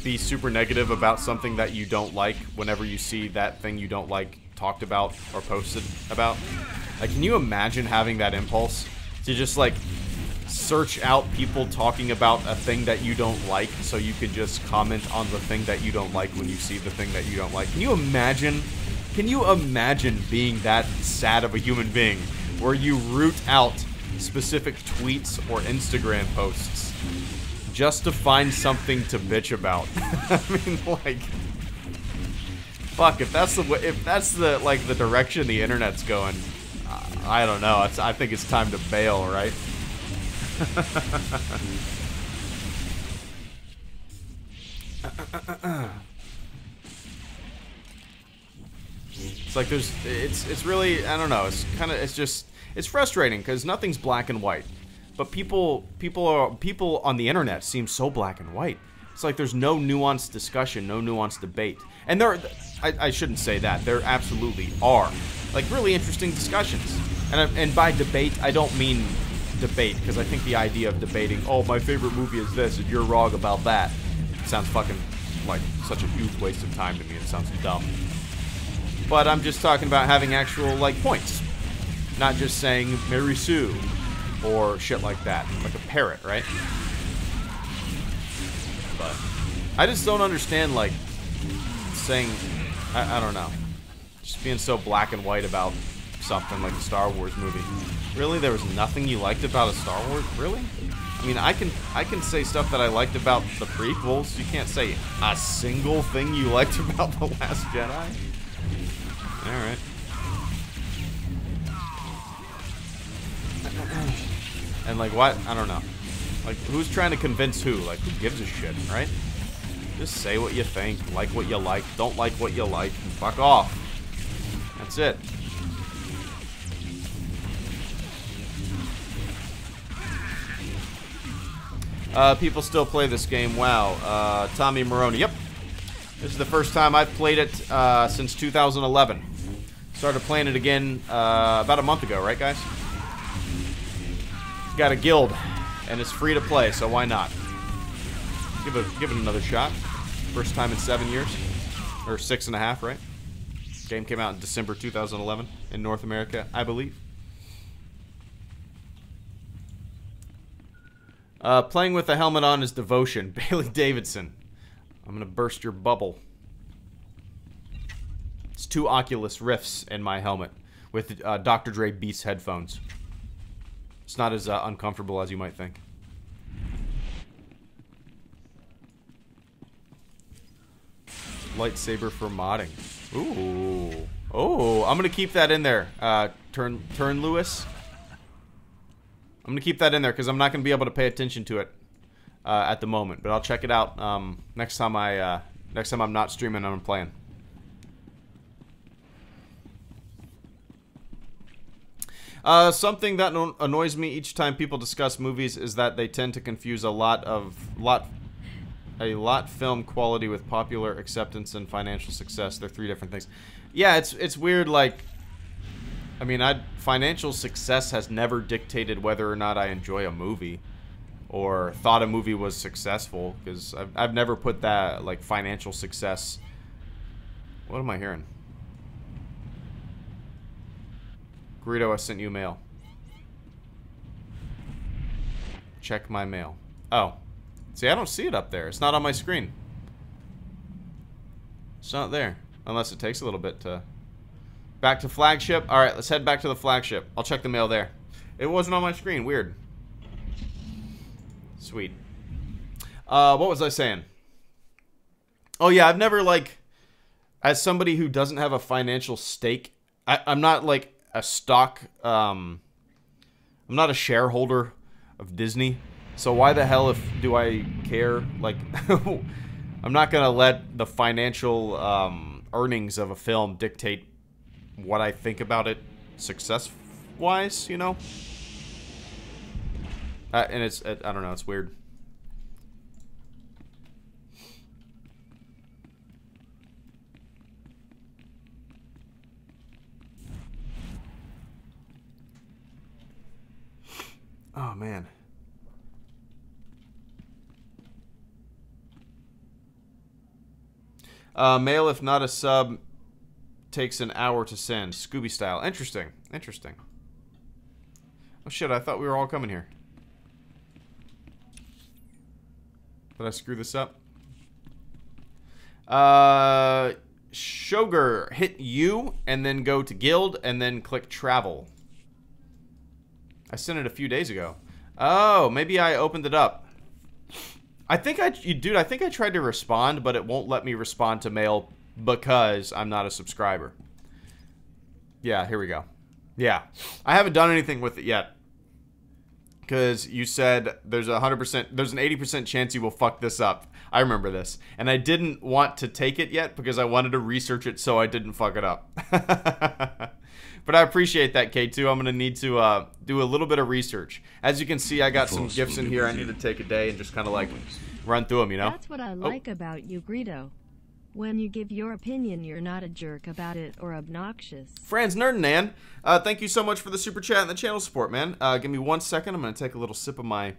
be super negative about something that you don't like whenever you see that thing you don't like talked about or posted about? Like, can you imagine having that impulse to just, like, search out people talking about a thing that you don't like so you could just comment on the thing that you don't like when you see the thing that you don't like? Can you imagine being that sad of a human being where you root out specific tweets or Instagram posts just to find something to bitch about? I mean, like, fuck, if that's the like the direction the internet's going, I don't know. I think it's time to bail, right? It's like it's really, I don't know, it's frustrating because nothing's black and white, but people on the internet seem so black and white. It's like there's no nuanced discussion, no nuanced debate. And I shouldn't say that. There absolutely are, like, really interesting discussions. And by debate, I don't mean debate, because I think the idea of debating, oh, my favorite movie is this and you're wrong about that, sounds fucking like such a huge waste of time to me. It sounds dumb. But I'm just talking about having actual, like, points, not just saying Mary Sue or shit like that, like a parrot, right? But I just don't understand, like, saying, I don't know, just being so black and white about something like a Star Wars movie. Really? There was nothing you liked about a Star Wars? Really? I mean, I can say stuff that I liked about the prequels. You can't say a single thing you liked about The Last Jedi? Alright. And, like, what? I don't know. Like, who's trying to convince who? Like, who gives a shit, right? Just say what you think, like what you like, don't like what you like, and fuck off. That's it. People still play this game. Wow. Tommy Maroney. Yep. This is the first time I've played it since 2011. Started playing it again about a month ago, right, guys? Got a guild, and it's free to play, so why not? Give it another shot. First time in 7 years, or 6.5, right? Game came out in December 2011 in North America, I believe. Playing with the helmet on is devotion. Bailey Davidson. I'm gonna burst your bubble. It's 2 Oculus Rifts in my helmet with Dr. Dre Beats headphones. It's not as uncomfortable as you might think. Lightsaber for modding. Ooh. Oh, I'm gonna keep that in there. Turn Lewis. I'm gonna keep that in there because I'm not gonna be able to pay attention to it at the moment. But I'll check it out next time I'm not streaming and I'm playing. Something that annoys me each time people discuss movies is that they tend to confuse a lot film quality with popular acceptance and financial success. They're 3 different things. Yeah, it's weird. Like, I mean, financial success has never dictated whether or not I enjoy a movie or thought a movie was successful, because I've never put that, like, financial success. What am I hearing? Greedo, I sent you mail. Check my mail. Oh. See, I don't see it up there. It's not on my screen. It's not there. Unless it takes a little bit to... Back to flagship? Alright, let's head back to the flagship. I'll check the mail there. It wasn't on my screen. Weird. Sweet. What was I saying? Oh yeah, I've never like, as somebody who doesn't have a financial stake, I'm not like a stock. I'm not a shareholder of Disney. So why the hell do I care? Like, I'm not gonna let the financial earnings of a film dictate what I think about it success-wise, you know? And I don't know, it's weird. Oh, man. Mail, if not a sub, takes an hour to send. Scooby style. Interesting. Interesting. Oh, shit. I thought we were all coming here. Did I screw this up? Sugar. Hit U and then go to guild and then click travel. I sent it a few days ago. Oh, maybe I opened it up. I think I tried to respond, but it won't let me respond to mail because I'm not a subscriber. Yeah, here we go. Yeah, I haven't done anything with it yet because you said there's an 80% chance you will fuck this up. I remember this, and I didn't want to take it yet because I wanted to research it so I didn't fuck it up. But I appreciate that, K2. I'm going to need to do a little bit of research. As you can see, I got some gifts in here. I need to take a day and just kind of like run through them, you know? That's what I like about you, Greedo. When you give your opinion, you're not a jerk about it or obnoxious. Franz Nerdinan, thank you so much for the super chat and the channel support, man. Give me 1 second. I'm going to take a little sip of out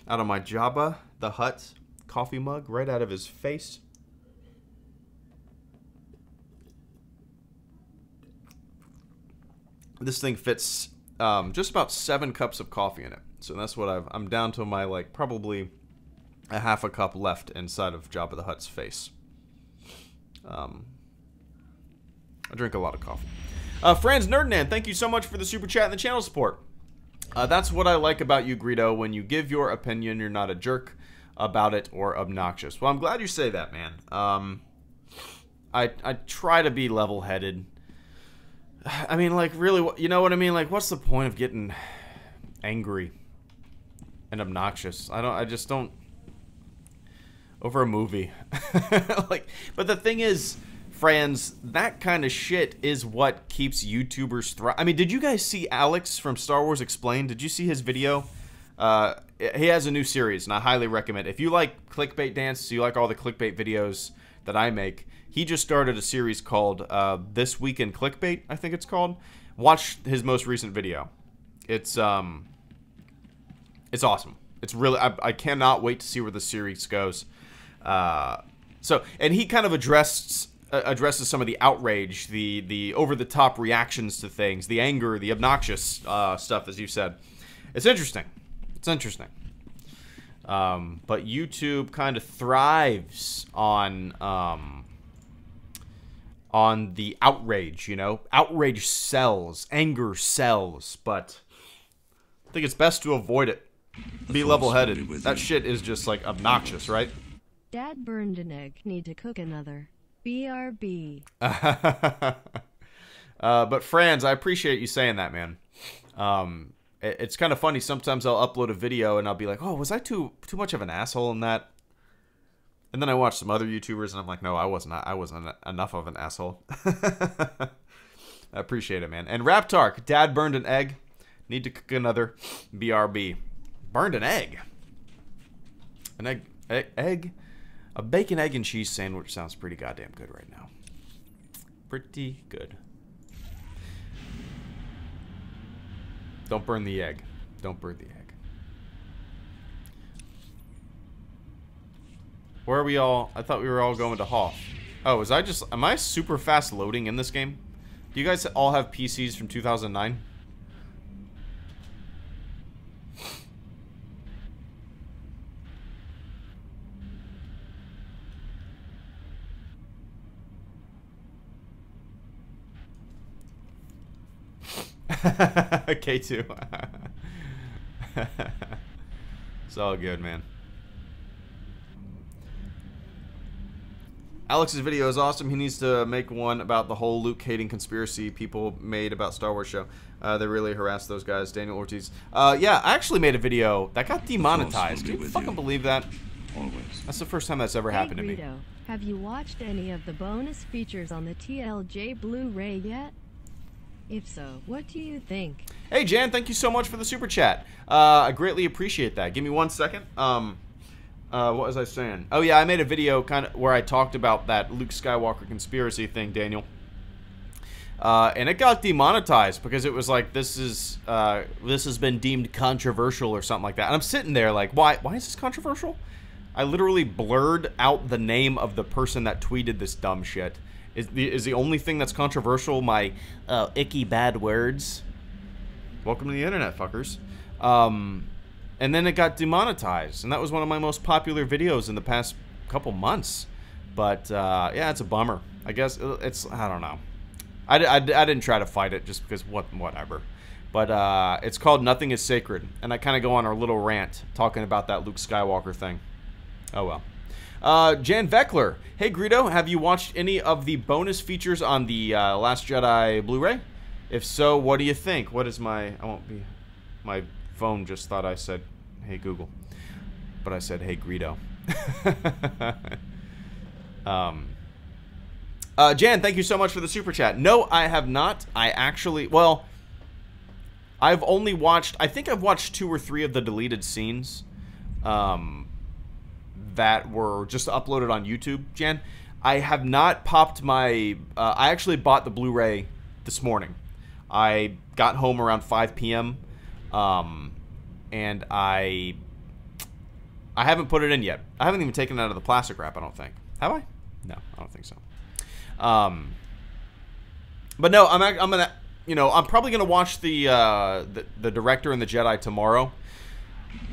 of my Jabba the Hutt coffee mug right out of his face. This thing fits just about 7 cups of coffee in it. So that's what I'm down to my, like, probably a half a cup left inside of Jabba the Hutt's face. I drink a lot of coffee. Franz Nerdinan, thank you so much for the super chat and the channel support. That's what I like about you, Greedo. When you give your opinion, you're not a jerk about it or obnoxious. Well, I'm glad you say that, man. I try to be level-headed. I mean, like, really, you know what I mean? Like, what's the point of getting angry and obnoxious? I just don't. Over a movie. Like, but the thing is, friends, that kind of shit is what keeps YouTubers thriving. I mean, did you guys see Alex from Star Wars Explained? Did you see his video? He has a new series, and I highly recommend it. If you like clickbait dance, you like all the clickbait videos that I make, he just started a series called This Week in Clickbait, I think it's called. Watch his most recent video. It's awesome. It's really, I cannot wait to see where the series goes. And he kind of addresses some of the outrage, the over-the-top reactions to things, the anger, the obnoxious stuff, as you said. It's interesting. It's interesting. But YouTube kind of thrives on the outrage, you know? Outrage sells. Anger sells. But I think it's best to avoid it. Be level-headed. That shit is just, like, obnoxious, right? Dad burned an egg. Need to cook another. BRB. But Franz, I appreciate you saying that, man. It's kind of funny. Sometimes I'll upload a video and I'll be like, "Oh, was I too much of an asshole in that?" And then I watch some other YouTubers and I'm like, "No, I wasn't enough of an asshole." I appreciate it, man. And Raptark, Dad burned an egg. Need to cook another. BRB. Burned an egg. An egg. A bacon, egg, and cheese sandwich sounds pretty goddamn good right now. Pretty good. Don't burn the egg. Don't burn the egg. Where are we all? I thought we were all going to Hoth. Oh, am I super fast loading in this game? Do you guys all have PCs from 2009? K2. It's all good, man. Alex's video is awesome. He needs to make one about the whole Luke hating conspiracy people made about Star Wars show. They really harassed those guys. Daniel Ortiz. Yeah, I actually made a video that got demonetized. Can you fucking believe that? Always. That's the first time that's ever happened to me. Greedo, have you watched any of the bonus features on the TLJ Blu-ray yet? If so, what do you think? Hey, Jan, thank you so much for the super chat. I greatly appreciate that. Give me 1 second. What was I saying? Oh, yeah, I made a video kind of where I talked about that Luke Skywalker conspiracy thing, Daniel. And it got demonetized because it was like, this has been deemed controversial or something like that. And I'm sitting there like, why is this controversial? I literally blurred out the name of the person that tweeted this dumb shit. Is the only thing that's controversial my icky bad words? Welcome to the internet, fuckers. And then it got demonetized, and that was one of my most popular videos in the past couple months. But yeah, it's a bummer. I guess it's, I don't know. I didn't try to fight it just because whatever. But it's called Nothing is Sacred, and I kind of go on a little rant talking about that Luke Skywalker thing. Oh well. Jan Veckler. Hey Greedo, have you watched any of the bonus features on the Last Jedi Blu-ray? If so, what do you think? What is my... My phone just thought I said, hey Google. But I said, hey Greedo. Jan, thank you so much for the super chat. No, I have not. I actually... Well, I've only watched... I think I've watched 2 or 3 of the deleted scenes. That were just uploaded on YouTube, Jan. I have not popped my... I actually bought the Blu-ray this morning. I got home around 5 p.m. And I haven't put it in yet. I haven't even taken it out of the plastic wrap, I don't think. Have I? No, I don't think so. But no, I'm gonna... You know, I'm probably gonna watch the Director and the Jedi tomorrow.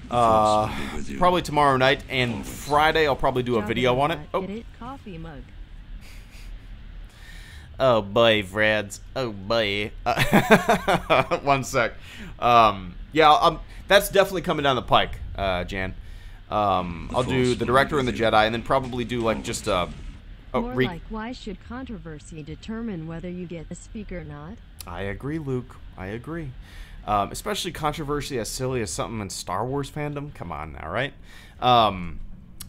Probably tomorrow night, and Friday I'll probably do a video on it. Oh. Get it? Coffee mug. Oh boy, Frads. Oh boy. 1 sec. Yeah, that's definitely coming down the pike, Jan. I'll do the Director and the Jedi, and then probably do like just a... More like, why should controversy determine whether you get a speak or not? I agree, Luke. I agree. Especially controversy as silly as something in Star Wars fandom. Come on now, right?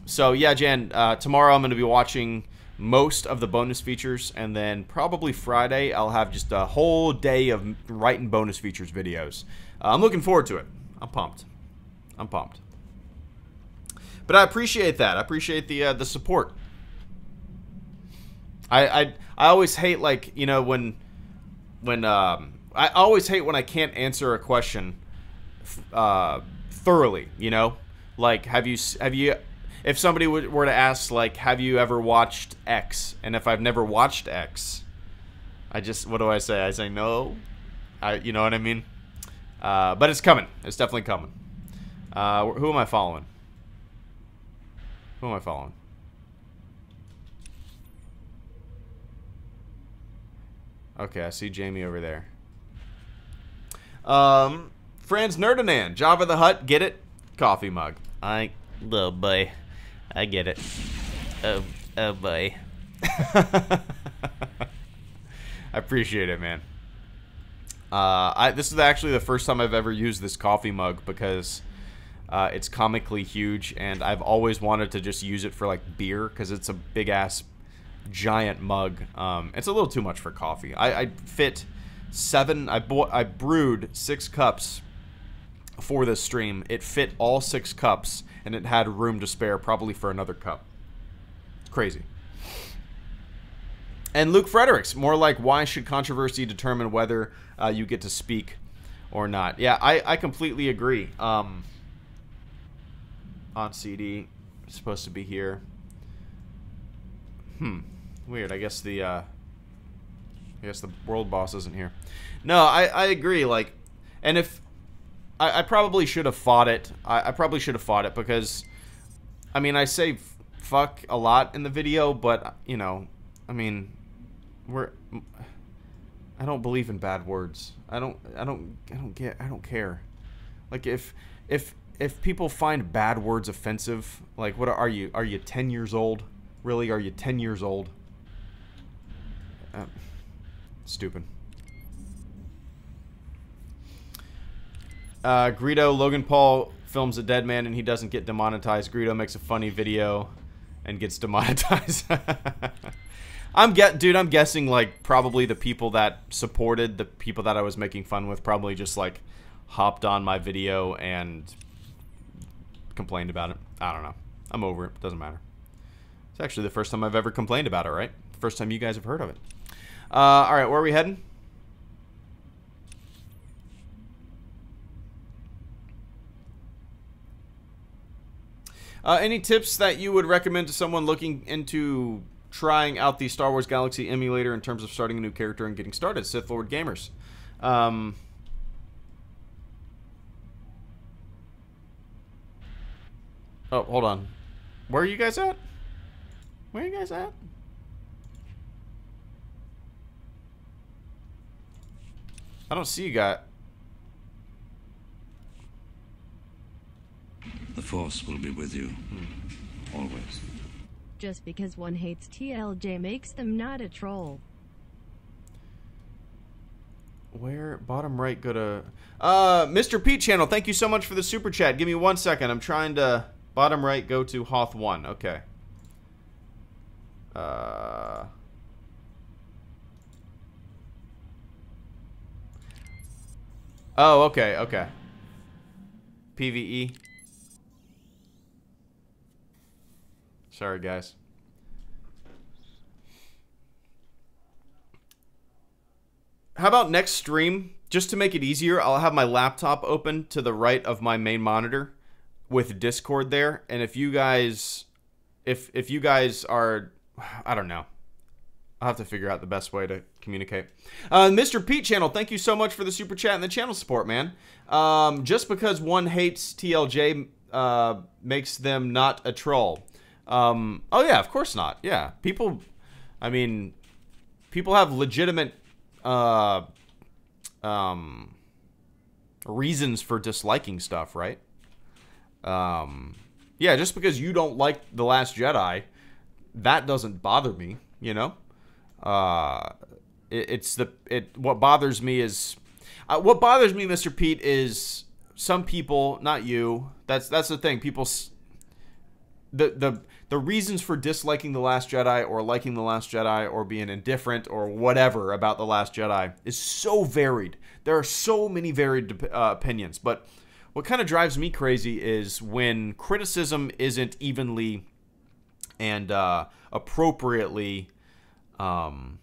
So, yeah, Jan, tomorrow I'm going to be watching most of the bonus features, and then probably Friday I'll have just a whole day of writing bonus features videos. I'm looking forward to it. I'm pumped. I'm pumped. But I appreciate that. I appreciate the support. I always hate, like, you know, when I always hate when I can't answer a question thoroughly, you know? Like, have you, if somebody were to ask, like, have you ever watched X? And if I've never watched X, I just, what do I say? I say no. You know what I mean? But it's coming. It's definitely coming. Who am I following? Who am I following? Okay, I see Jamie over there. Franz Nerdanan, Java the Hutt, get it? Coffee mug. Oh boy, I get it. Oh boy. I appreciate it, man. This is actually the first time I've ever used this coffee mug because it's comically huge, and I've always wanted to just use it for like beer because it's a big ass giant mug. It's a little too much for coffee. I fit 7. I brewed 6 cups for this stream. It fit all 6 cups, and it had room to spare probably for another cup. It's crazy. And Luke Fredericks, more like, why should controversy determine whether you get to speak or not? Yeah, I completely agree. On CD, it's supposed to be here. Weird. I guess the world boss isn't here. No, I agree. Like, and if I probably should have fought it. I probably should have fought it because, I mean, I say fuck a lot in the video, but you know, I mean, I don't believe in bad words. I don't care. Like if people find bad words offensive, like what are you 10 years old? Really? Are you 10 years old? Stupid. Greedo, Logan Paul films a dead man and he doesn't get demonetized. Greedo makes a funny video and gets demonetized. I'm guessing like probably the people that supported the people that I was making fun with probably just like hopped on my video and complained about it. I don't know. I'm over it. Doesn't matter. It's actually the first time I've ever complained about it, right? First time you guys have heard of it. All right, where are we heading? Any tips that you would recommend to someone looking into trying out the Star Wars Galaxy emulator in terms of starting a new character and getting started? Sith Lord Gamers. Oh, hold on. Where are you guys at? Where are you guys at? I don't see you guys. The Force will be with you. Always. Just because one hates TLJ makes them not a troll. Where? Bottom right, go to... Mr. Pete Channel, thank you so much for the super chat. Give me 1 second. I'm trying to... Bottom right, go to Hoth 1. Okay. Oh, okay, okay. PvE. Sorry, guys. How about next stream? Just to make it easier, I'll have my laptop open to the right of my main monitor with Discord there. And if you guys, if you guys are, I don't know. I'll have to figure out the best way to communicate. Mr. Pete Channel, thank you so much for the super chat and the channel support, man. Just because one hates TLJ makes them not a troll. Oh yeah, of course not. Yeah, people, I mean, people have legitimate reasons for disliking stuff, right? Yeah, just because you don't like The Last Jedi, that doesn't bother me, you know? What bothers me is, Mr. Pete, is some people, not you. That's the thing. People, the reasons for disliking The Last Jedi or liking The Last Jedi or being indifferent or whatever about The Last Jedi is so varied. There are so many varied opinions. But what kind of drives me crazy is when criticism isn't evenly and appropriately and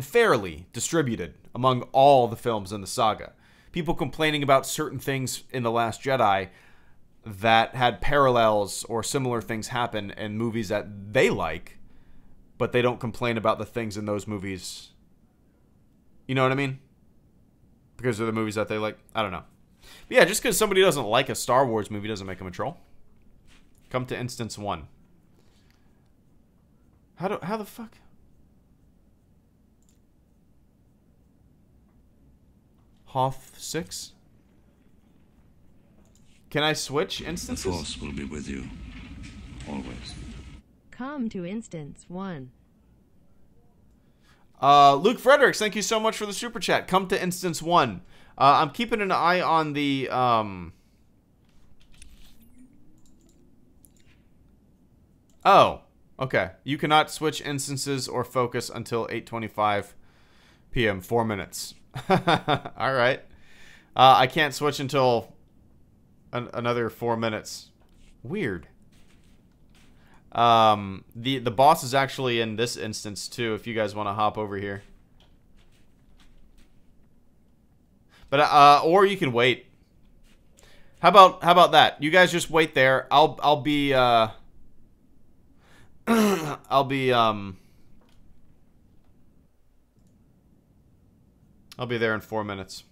fairly distributed among all the films in the saga. People complaining about certain things in The Last Jedi that had parallels or similar things happen in movies that they like, but they don't complain about the things in those movies. You know what I mean? Because they're the movies that they like. I don't know. But yeah, just because somebody doesn't like a Star Wars movie doesn't make them a troll. Come to instance 1. How the fuck? Hoth 6? Can I switch instances? The Force will be with you. Always. Come to instance 1. Luke Fredericks, thank you so much for the super chat. Come to instance 1. I'm keeping an eye on the Oh, okay. You cannot switch instances or focus until 8:25 p.m. 4 minutes. All right. I can't switch until another 4 minutes. Weird. The boss is actually in this instance too, if you guys want to hop over here. But or you can wait. How about that? You guys just wait there. I'll be I'll be there in 4 minutes.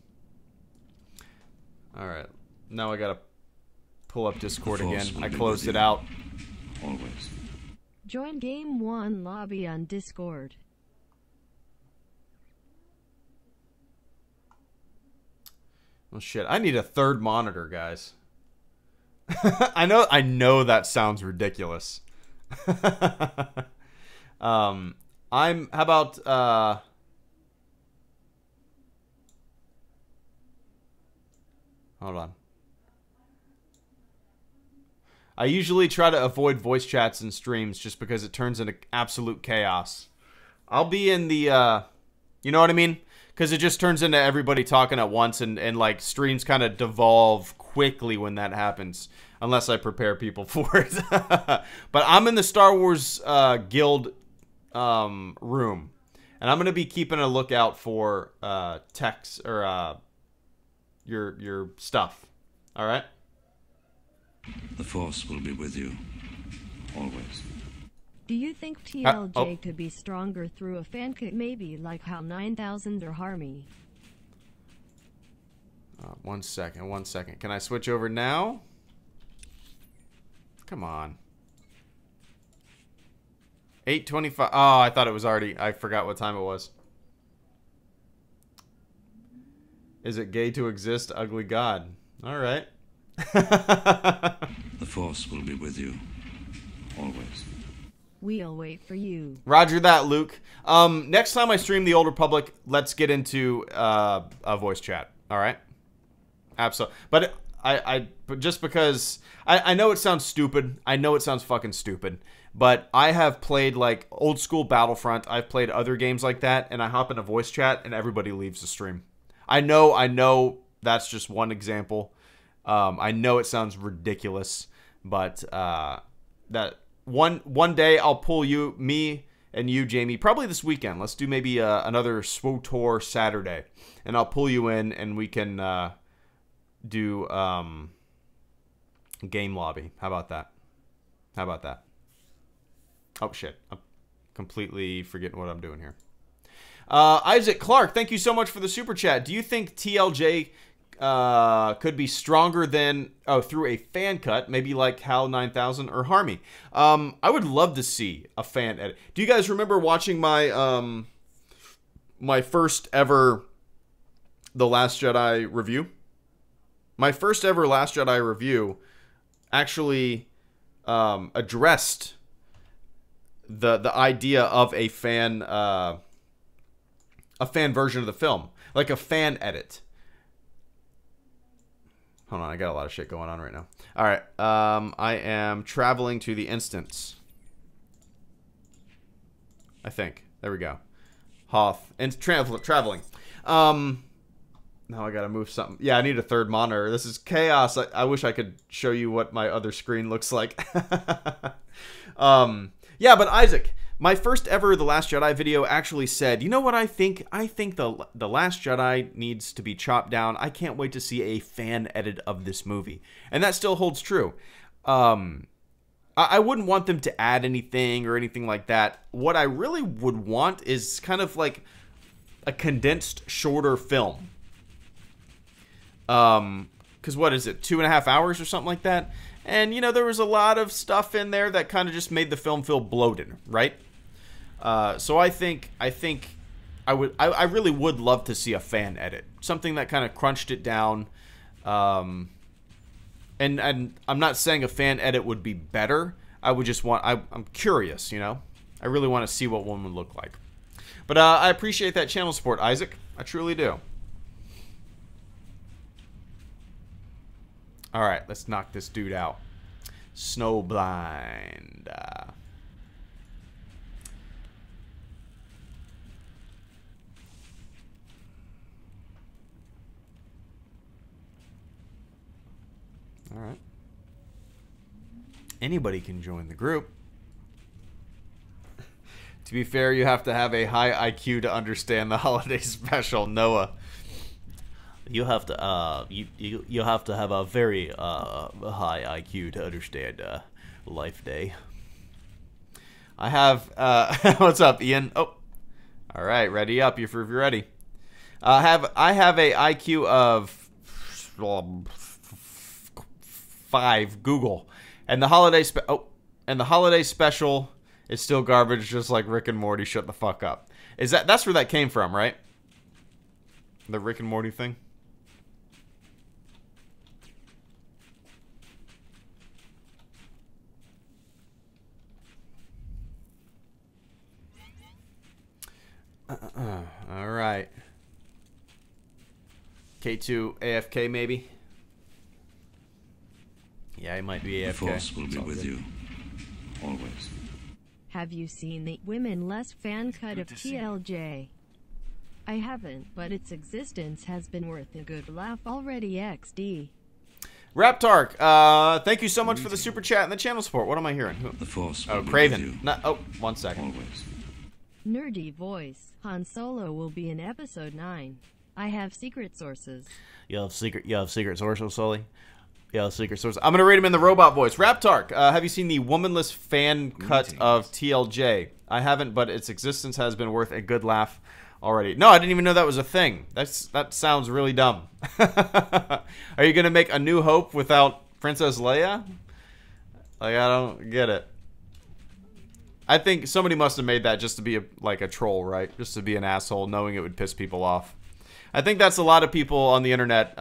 All right. Now I gotta pull up Discord again. I closed it out. Always. Join Game 1 lobby on Discord. Well, shit. I need a third monitor, guys. I know that sounds ridiculous. How about hold on. I usually try to avoid voice chats and streams just because it turns into absolute chaos. I'll be in the you know what I mean? Because it just turns into everybody talking at once, and like streams kind of devolve quickly when that happens, unless I prepare people for it. But I'm in the Star Wars Guild room, and I'm gonna be keeping a lookout for texts or your stuff. All right. The Force will be with you, always. Do you think TLJ oh. could be stronger through a fan kit, maybe like HAL 9000 or Harmy? 1 second, 1 second. Can I switch over now? Come on. 8:25. Oh, I thought it was already. I forgot what time it was. Is it gay to exist, ugly god? All right. The Force will be with you, always. We'll wait for you. Roger that, Luke. Next time I stream the Old Republic, let's get into a voice chat. All right. Absolutely. But but just because I know it sounds stupid. I know it sounds fucking stupid. But I have played like old school Battlefront. I've played other games like that, and I hop in a voice chat, and everybody leaves the stream. I know that's just one example. I know it sounds ridiculous, but that one day I'll pull me and you, Jamie, probably this weekend. Let's do maybe another SWTOR Saturday, and I'll pull you in, and we can do game lobby. How about that? Oh shit! I'm completely forgetting what I'm doing here. Isaac Clark, thank you so much for the super chat. Do you think TLJ could be stronger than through a fan cut, maybe like HAL 9000 or Harmy? I would love to see a fan edit. Do you guys remember watching my my first ever The Last Jedi review? My first ever Last Jedi review actually addressed the idea of a fan version of the film, like a fan edit. Hold on, I got a lot of shit going on right now. All right, I am traveling to the instance. I think. There we go. Hoth and traveling. Now I gotta move something. Yeah, I need a third monitor. This is chaos. I wish I could show you what my other screen looks like. Yeah, but Isaac, my first ever The Last Jedi video actually said, you know what I think? I think the Last Jedi needs to be chopped down. I can't wait to see a fan edit of this movie. And that still holds true. I wouldn't want them to add anything or anything like that. What I really would want is kind of like a condensed, shorter film. Because what is it, 2.5 hours or something like that? And, you know, there was a lot of stuff in there that kind of just made the film feel bloated, right? So I think I really would love to see a fan edit. Something that kind of crunched it down. And I'm not saying a fan edit would be better. I would just want, I'm curious, you know? I really want to see what one would look like. But I appreciate that channel support, Isaac. I truly do. All right, let's knock this dude out. Snowblind. All right. Anybody can join the group. To be fair, you have to have a high IQ to understand the holiday special, Noah. You have to you have to have a very high IQ to understand Life Day. I have what's up, Ian? Oh, all right, ready up. If you're ready, I have a IQ of 5. Google, and the holiday special is still garbage, just like Rick and Morty. Shut the fuck up. That's where that came from, right? The Rick and Morty thing. K2 AFK maybe. Yeah, he might be AFK. The Force will It's be all with good. you. Always. Have you seen the Women Less fan cut of TLJ? I haven't, but its existence has been worth a good laugh already. XD. Raptark, thank you so much for the super chat and the channel support. What am I hearing? Who? The Force will Oh, be with Craven. you. Not, oh, 1 second. Always. Nerdy voice. Han Solo will be in episode 9. I have secret sources. You have secret sources, Sully? Yeah, secret sources. I'm gonna read him in the robot voice. Raptark, have you seen the womanless fan cut of TLJ? I haven't, but its existence has been worth a good laugh already. No, I didn't even know that was a thing. That sounds really dumb. Are you gonna make A New Hope without Princess Leia? Like, I don't get it. I think somebody must have made that just to be like a troll, right? Just to be an asshole, knowing it would piss people off. I think that's a lot of people on the internet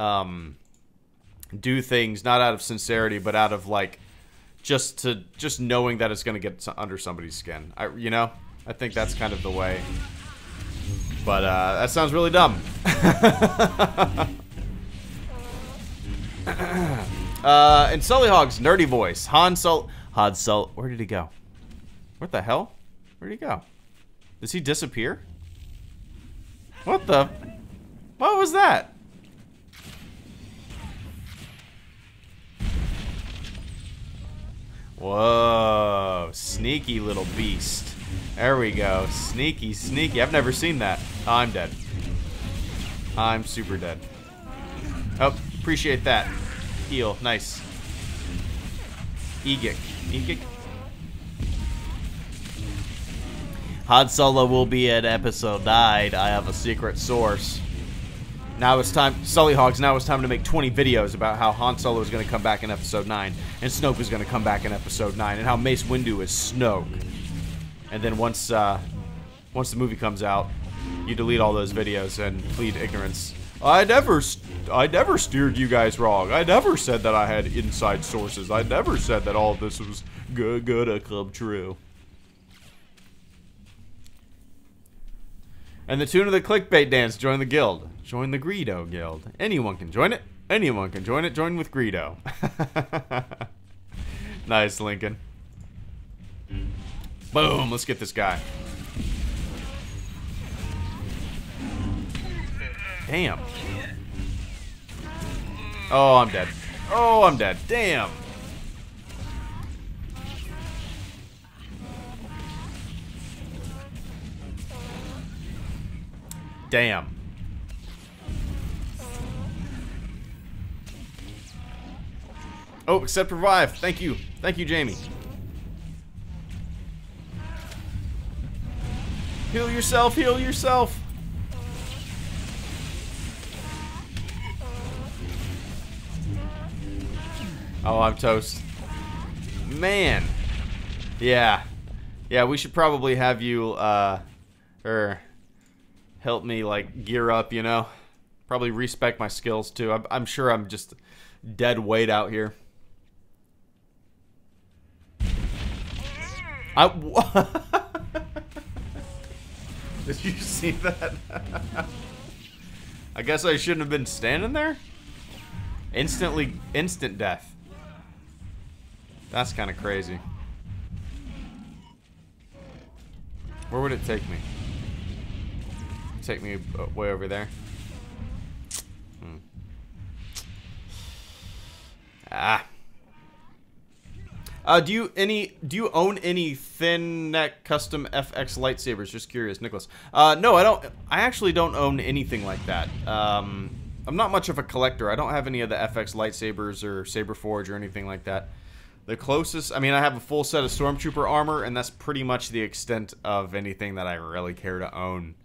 do things not out of sincerity, but out of like just knowing that it's gonna get under somebody's skin. You know, I think that's kind of the way. But that sounds really dumb. And Sully Hog's nerdy voice, Han Solo. Where did he go? What the hell? Where did he go? Does he disappear? What the? What was that? Whoa, sneaky little beast. There we go. Sneaky, sneaky. I've never seen that. Oh, I'm dead. I'm super dead. Oh, appreciate that. Heal. Nice. Egic. Egic. Han Solo will be at episode 9. I have a secret source. Now it's time, Sully Hogs, now it's time to make 20 videos about how Han Solo is going to come back in episode 9, and Snoke is going to come back in episode 9, and how Mace Windu is Snoke. And then once the movie comes out, you delete all those videos and plead ignorance. I never steered you guys wrong. I never said that I had inside sources. I never said that all of this was gonna come true. And the tune of the clickbait dance, join the guild. Join the Greedo guild. Anyone can join it. Anyone can join it. Join with Greedo. Nice, Lincoln. Boom, let's get this guy. Damn. Oh, I'm dead. Oh, I'm dead. Damn. Damn. Oh, accept revive. Thank you. Thank you, Jamie. Heal yourself. Heal yourself. Oh, I'm toast. Man. Yeah. Yeah, we should probably have you, help me, like, gear up, you know? Probably respect my skills, too. I'm sure I'm just dead weight out here. Did you see that? I guess I shouldn't have been standing there? Instant death. That's kind of crazy. Where would it take me? Take me way over there. Ah. Do you own any thin neck custom FX lightsabers? Just curious, Nicholas. No, I don't. I actually don't own anything like that. I'm not much of a collector. I don't have any of the FX lightsabers or Saberforge or anything like that. The closest, I mean, I have a full set of Stormtrooper armor, and that's pretty much the extent of anything that I really care to own.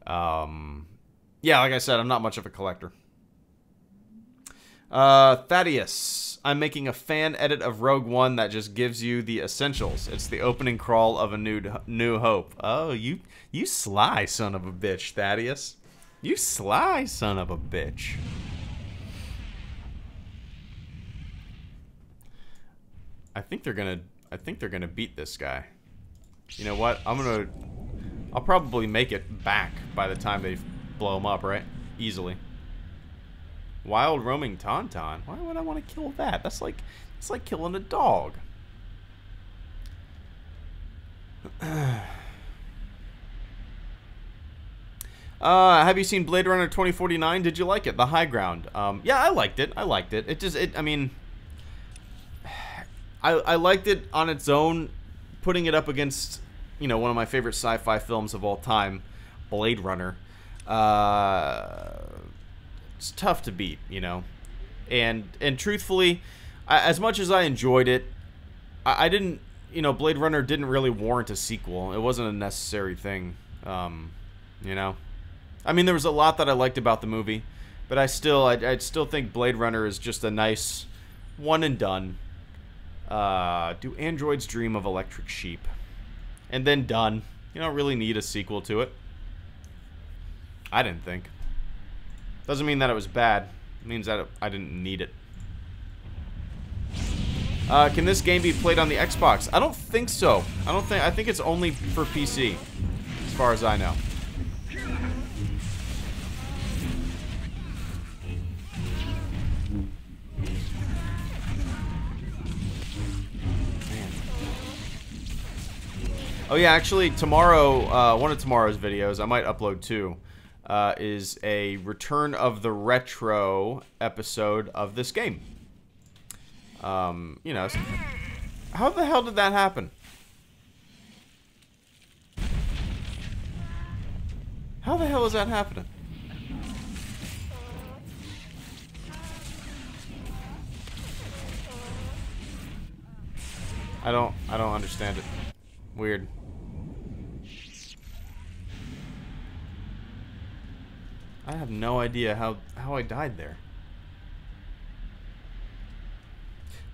Yeah, like I said, I'm not much of a collector. Thaddeus, I'm making a fan edit of Rogue One that just gives you the essentials. It's the opening crawl of A New Hope. Oh, you sly son of a bitch, Thaddeus. You sly son of a bitch. I think they're gonna beat this guy. You know what? I'll probably make it back by the time they blow him up, right? Easily. Wild roaming tauntaun. Why would I want to kill that? That's like killing a dog. Have you seen Blade Runner 2049? Did you like it? The High Ground. Yeah, I liked it. I mean, I liked it on its own. Putting it up against, you know, one of my favorite sci-fi films of all time, Blade Runner. It's tough to beat, you know. And truthfully, as much as I enjoyed it, I didn't, you know, Blade Runner didn't really warrant a sequel. It wasn't a necessary thing, you know. I mean, there was a lot that I liked about the movie, but I'd still think Blade Runner is just a nice one and done. Do androids dream of electric sheep? And then done. You don't really need a sequel to it. I didn't think. Doesn't mean that it was bad. It means that I didn't need it. Can this game be played on the Xbox? I don't think so. I think it's only for PC, as far as I know. Oh yeah, actually tomorrow, one of tomorrow's videos, I might upload two, is a Return of the Retro episode of this game. You know, how the hell did that happen? How the hell is that happening? I don't understand it. Weird. I have no idea how I died there.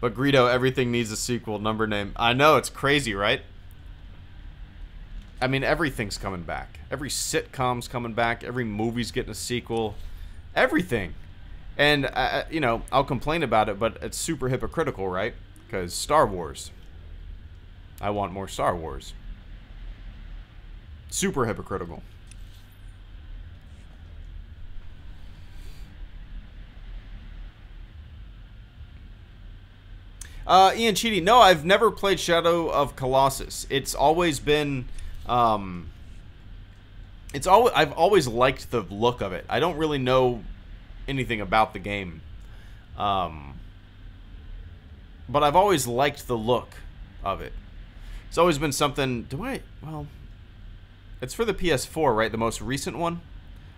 But Greedo, everything needs a sequel. Number name. I know, it's crazy, right? I mean, everything's coming back. Every sitcom's coming back. Every movie's getting a sequel. Everything. And, you know, I'll complain about it, but it's super hypocritical, right? Because Star Wars. I want more Star Wars. Super hypocritical. Ian Cheedy, no, I've never played Shadow of Colossus. It's always been, I've always liked the look of it. I don't really know anything about the game. But I've always liked the look of it. It's always been something, well, it's for the PS4, right? The most recent one?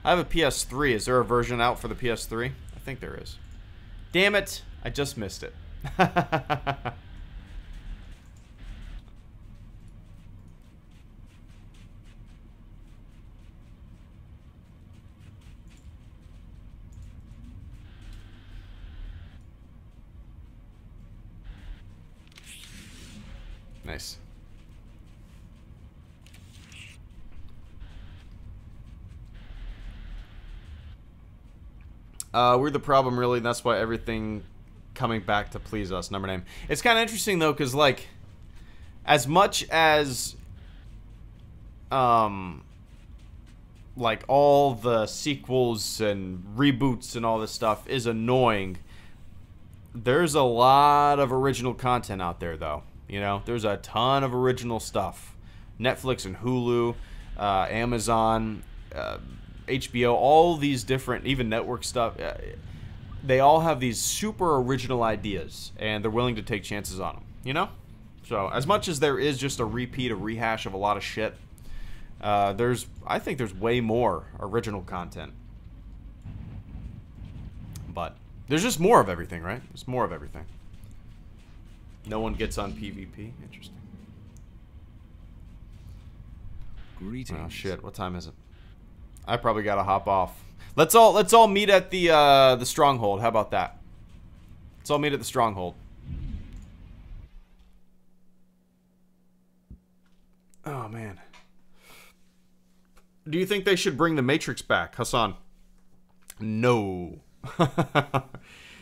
I have a PS3. Is there a version out for the PS3? I think there is. Damn it, I just missed it. Nice. We're the problem, really. That's why everything coming back to please us. Number name. It's kind of interesting though, because like, as much as like all the sequels and reboots and all this stuff is annoying, there's a lot of original content out there though. You know, there's a ton of original stuff. Netflix and Hulu, Amazon, HBO, all these different, even network stuff, they all have these super original ideas, and they're willing to take chances on them, you know? So, as much as there is just a rehash of a lot of shit, I think there's way more original content. But, there's just more of everything, right? There's more of everything. No one gets on PvP. Interesting. Greetings. Oh, shit. What time is it? I probably gotta hop off. Let's all meet at the stronghold. How about that? Let's all meet at the stronghold. Oh man. Do you think they should bring the Matrix back, Hassan? No.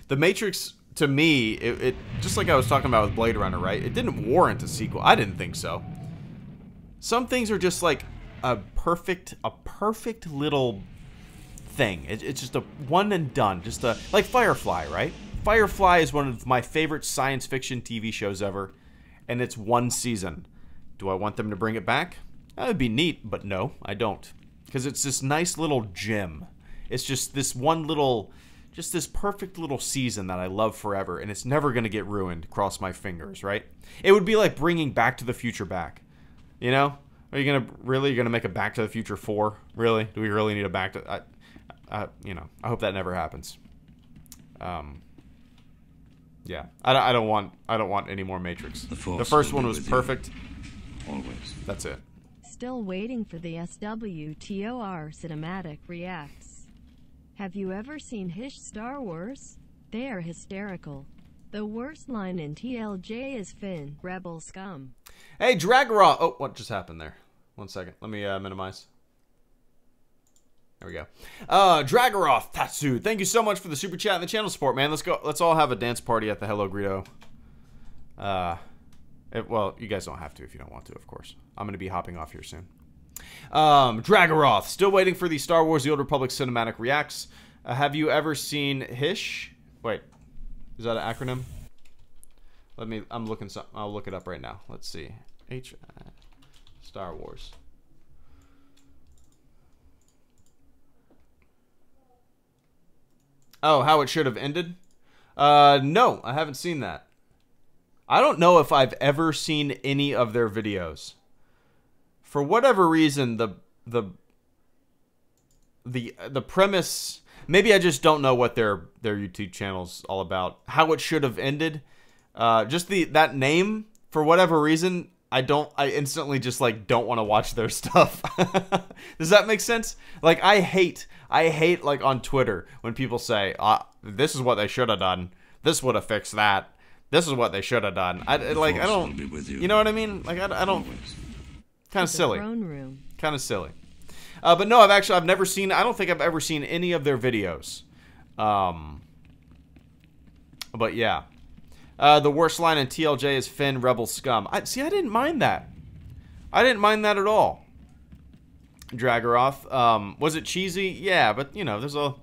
The Matrix, to me, it just like I was talking about with Blade Runner, right? It didn't warrant a sequel. I didn't think so. Some things are just like a perfect little thing. It's just a one and done. Just a like Firefly, right? Firefly is one of my favorite science fiction TV shows ever, and it's one season. Do I want them to bring it back? That would be neat, but no, I don't. Because it's this nice little gem. It's just this one little, just this perfect little season that I love forever, and it's never going to get ruined, cross my fingers, right? It would be like bringing Back to the Future back. You know? Are you going to, really, you're going to make a Back to the Future 4? Really? Do we really need a Back to, you know, I hope that never happens. Yeah, I don't want any more Matrix. The first one was perfect. Always. That's it. Still waiting for the SWTOR cinematic reacts. Have you ever seen Hish Star Wars? They are hysterical. The worst line in TLJ is Finn, rebel scum. Hey, Dragaroth. Oh, what just happened there? 1 second. Let me minimize. There we go. Dragaroth Tatsu, thank you so much for the super chat and the channel support, man. Let's go. Let's all have a dance party at the HelloGreedo. Well, you guys don't have to if you don't want to, of course. I'm going to be hopping off here soon. Dragaroth, still waiting for the Star Wars The Old Republic cinematic reacts. Have you ever seen Hish? Wait, is that an acronym? I'm looking. I'll look it up right now. Let's see. Star Wars. Oh, how it should have ended? No, I haven't seen that. I don't know if I've ever seen any of their videos. For whatever reason, the premise, maybe I just don't know what their YouTube channel's all about. How it should have ended. Just that name, for whatever reason, I instantly just like don't want to watch their stuff. Does that make sense? Like I hate like on Twitter when people say, this is what they should have done. This would have fixed that. This is what they should have done. I don't, you know what I mean? Like I don't, kind of silly. Kind of silly. But no, I've never seen, I don't think I've ever seen any of their videos. But yeah. The worst line in TLJ is Finn, rebel scum. See, I didn't mind that. I didn't mind that at all. Dragaroth. Was it cheesy? Yeah, but you know, there's a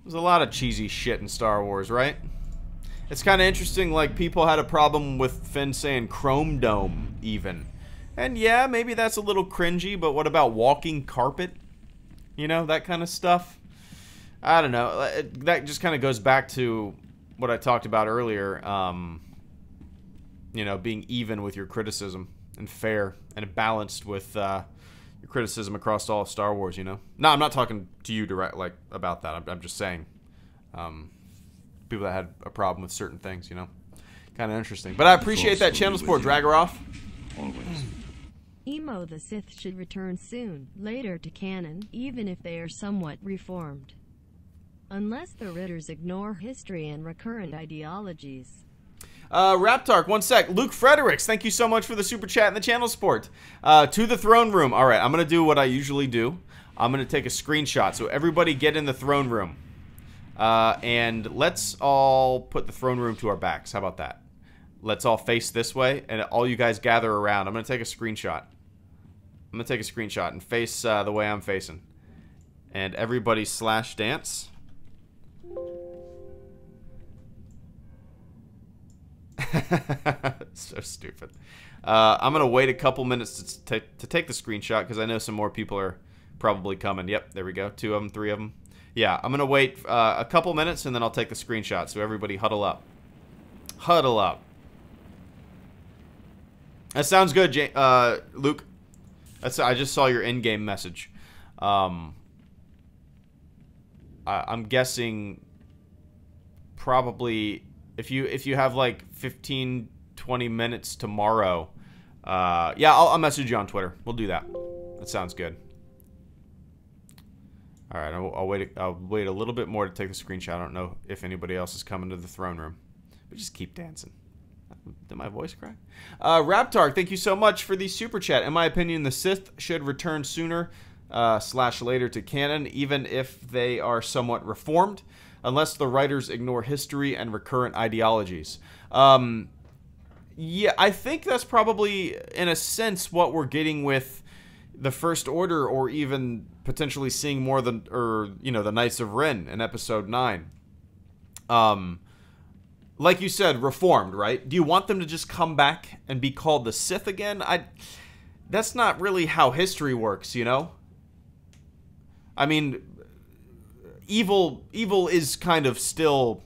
lot of cheesy shit in Star Wars, right? It's kind of interesting, like, people had a problem with Finn saying Chrome Dome, even. And yeah, maybe that's a little cringy, but what about walking carpet? You know, that kind of stuff? I don't know. That just kind of goes back to what I talked about earlier, you know, being even with your criticism and fair and balanced with your criticism across all of Star Wars, you know? No, I'm not talking to you direct like about that. I'm just saying people that had a problem with certain things, you know? Kind of interesting. But I appreciate that channel support, Dragaroth. Always. Emo the Sith should return soon, later to canon, even if they are somewhat reformed. Unless the Ritters ignore history and recurrent ideologies. Raptark, 1 sec. Luke Fredericks, thank you so much for the super chat and the channel support. To the throne room. All right, I'm going to do what I usually do. I'm going to take a screenshot. So everybody get in the throne room. And let's all put the throne room to our backs. How about that? Let's all face this way, and all you guys gather around. I'm going to take a screenshot. I'm going to take a screenshot and face the way I'm facing. And everybody slash dance. So stupid. I'm gonna wait a couple minutes to take the screenshot because I know some more people are probably coming. Yep, there we go. 2 of them, 3 of them. Yeah, I'm gonna wait a couple minutes and then I'll take the screenshot. So everybody huddle up. Huddle up. That sounds good, Luke. I just saw your in-game message. I'm guessing probably if you have like 15-20 minutes tomorrow, yeah, I'll message you on Twitter. We'll do that. That sounds good. All right, I'll wait a little bit more to take the screenshot. I don't know if anybody else is coming to the throne room, but just keep dancing. Did my voice crack? Raptar, thank you so much for the super chat. In my opinion, the Sith should return sooner / later to canon, even if they are somewhat reformed, unless the writers ignore history and recurrent ideologies. Yeah, I think that's probably, in a sense, what we're getting with the First Order, or even potentially seeing more than, or the Knights of Ren in Episode 9. Like you said, reformed, right? Do you want them to just come back and be called the Sith again? That's not really how history works, you know? I mean, evil is kind of still,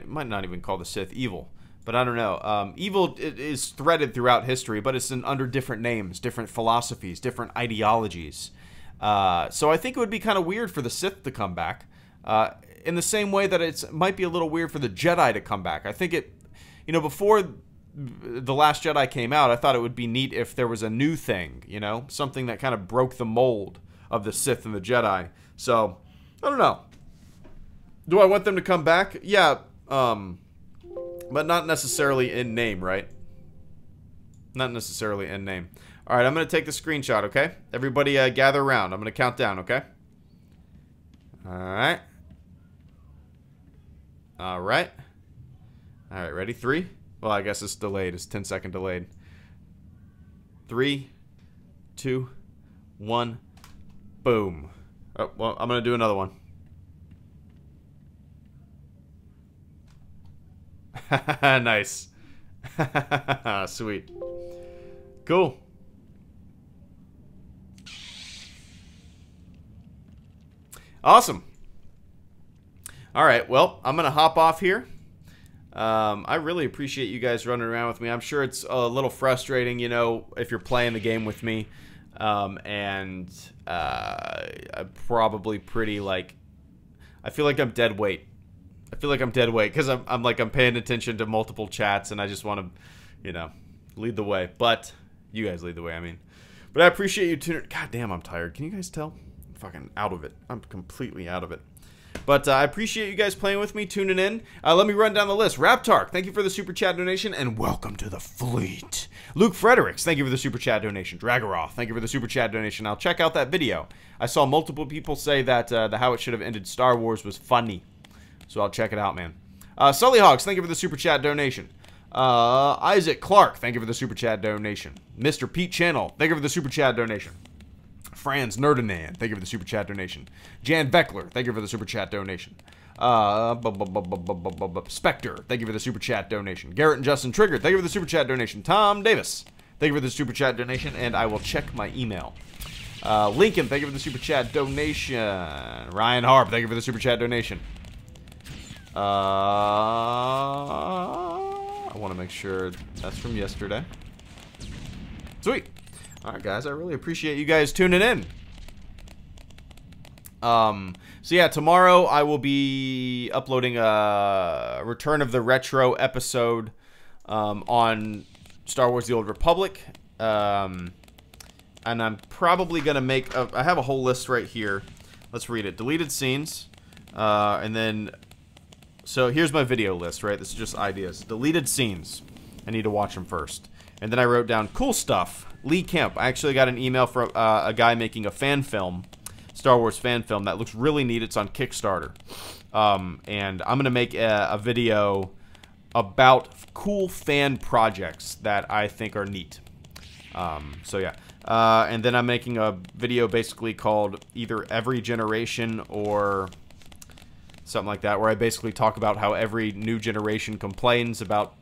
might not even call the Sith evil, but I don't know. Evil is threaded throughout history, but it's under different names, different philosophies, different ideologies. So I think it would be kind of weird for the Sith to come back, in the same way that it might be a little weird for the Jedi to come back. I think before The Last Jedi came out, I thought it would be neat if there was a new thing, something that kind of broke the mold of the Sith and the Jedi. So, I don't know. Do I want them to come back? Yeah, but not necessarily in name, right? Not necessarily in name. All right, I'm going to take the screenshot, okay? Everybody gather around. I'm going to count down, okay? All right. All right. All right, ready? 3. Well, I guess it's delayed. It's 10-second delayed. 3, 2, 1. Boom. Oh, well, I'm going to do another one. Nice. Sweet. Cool. Awesome. All right, well, I'm going to hop off here. I really appreciate you guys running around with me. I'm sure it's a little frustrating, if you're playing the game with me. I'm probably pretty, I feel like I'm dead weight. I feel like I'm dead weight because I'm paying attention to multiple chats, and I just want to, lead the way. But you guys lead the way, I mean. But I appreciate you tuning. God damn, I'm tired. Can you guys tell? I'm fucking out of it. I'm completely out of it. But I appreciate you guys playing with me, tuning in. Let me run down the list. Raptark, thank you for the Super Chat donation, and welcome to the fleet. Luke Fredericks, thank you for the Super Chat donation. Dragaroth, thank you for the Super Chat donation. I'll check out that video. I saw multiple people say that the How It Should Have Ended Star Wars was funny. So I'll check it out, man. Sully Hogs, thank you for the Super Chat donation. Isaac Clark, thank you for the Super Chat donation. Mr. Pete Channel, thank you for the Super Chat donation. Franz Nerdinan, thank you for the Super Chat donation. Jan Beckler, thank you for the Super Chat donation. Spectre, thank you for the Super Chat donation. Garrett and Justin Trigger, thank you for the Super Chat donation. Tom Davis, thank you for the Super Chat donation, and I will check my email. Lincoln, thank you for the Super Chat donation. Ryan Harp, thank you for the Super Chat donation. I want to make sure that's from yesterday. Sweet. Alright, guys, I really appreciate you guys tuning in. So yeah, tomorrow I will be uploading a Return of the Retro episode on Star Wars The Old Republic. And I'm probably going to make... I have a whole list right here. Let's read it. Deleted scenes. And then... So here's my video list, right? This is just ideas. Deleted scenes. I need to watch them first. And then I wrote down cool stuff. Lee Kemp. I actually got an email from a guy making a fan film, Star Wars fan film, that looks really neat. It's on Kickstarter. And I'm going to make a video about cool fan projects that I think are neat. So yeah. And then I'm making a video basically called either Every Generation or something like that, where I basically talk about how every new generation complains about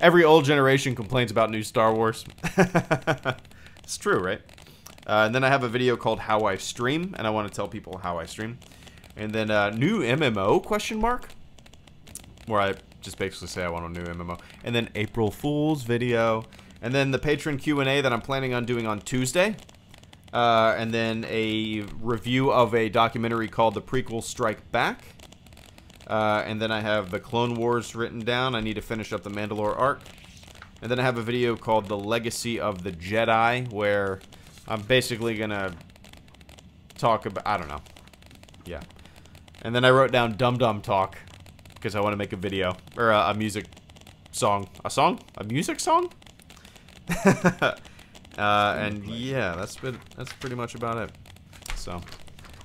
every old generation complains about new Star Wars. It's true, right? And then I have a video called How I Stream, and I want to tell people how I stream. And then new MMO question mark, where I just basically say I want a new MMO. And then April Fool's video, and then the patron Q&A that I'm planning on doing on Tuesday. And then a review of a documentary called The Prequel Strike Back. And then I have the Clone Wars written down. I need to finish up the Mandalore arc. And then I have a video called The Legacy of the Jedi, where I'm basically going to talk about... I don't know. Yeah. And then I wrote down Dum Dum Talk, because I want to make a video. Or a music song. A song? A music song? And yeah, that's pretty much about it. So,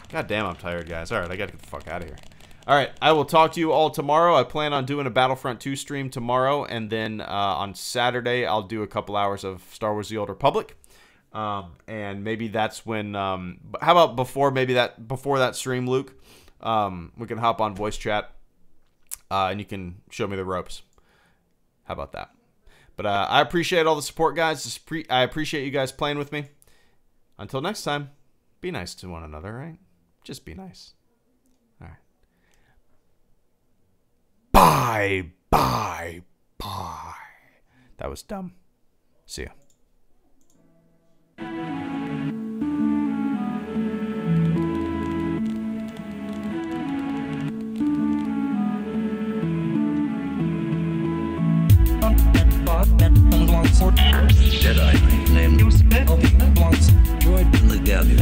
god damn, I'm tired, guys. Alright, I gotta get the fuck out of here. Alright, I will talk to you all tomorrow. I plan on doing a Battlefront 2 stream tomorrow, and then on Saturday, I'll do a couple hours of Star Wars The Old Republic. And maybe that's when. How about before that stream, Luke? We can hop on voice chat, and you can show me the ropes. How about that? But I appreciate all the support, guys. I appreciate you guys playing with me. Until next time, be nice to one another, right? Just be nice. All right. Bye, bye, bye. That was dumb. See ya. Jedi named droid in the Galley.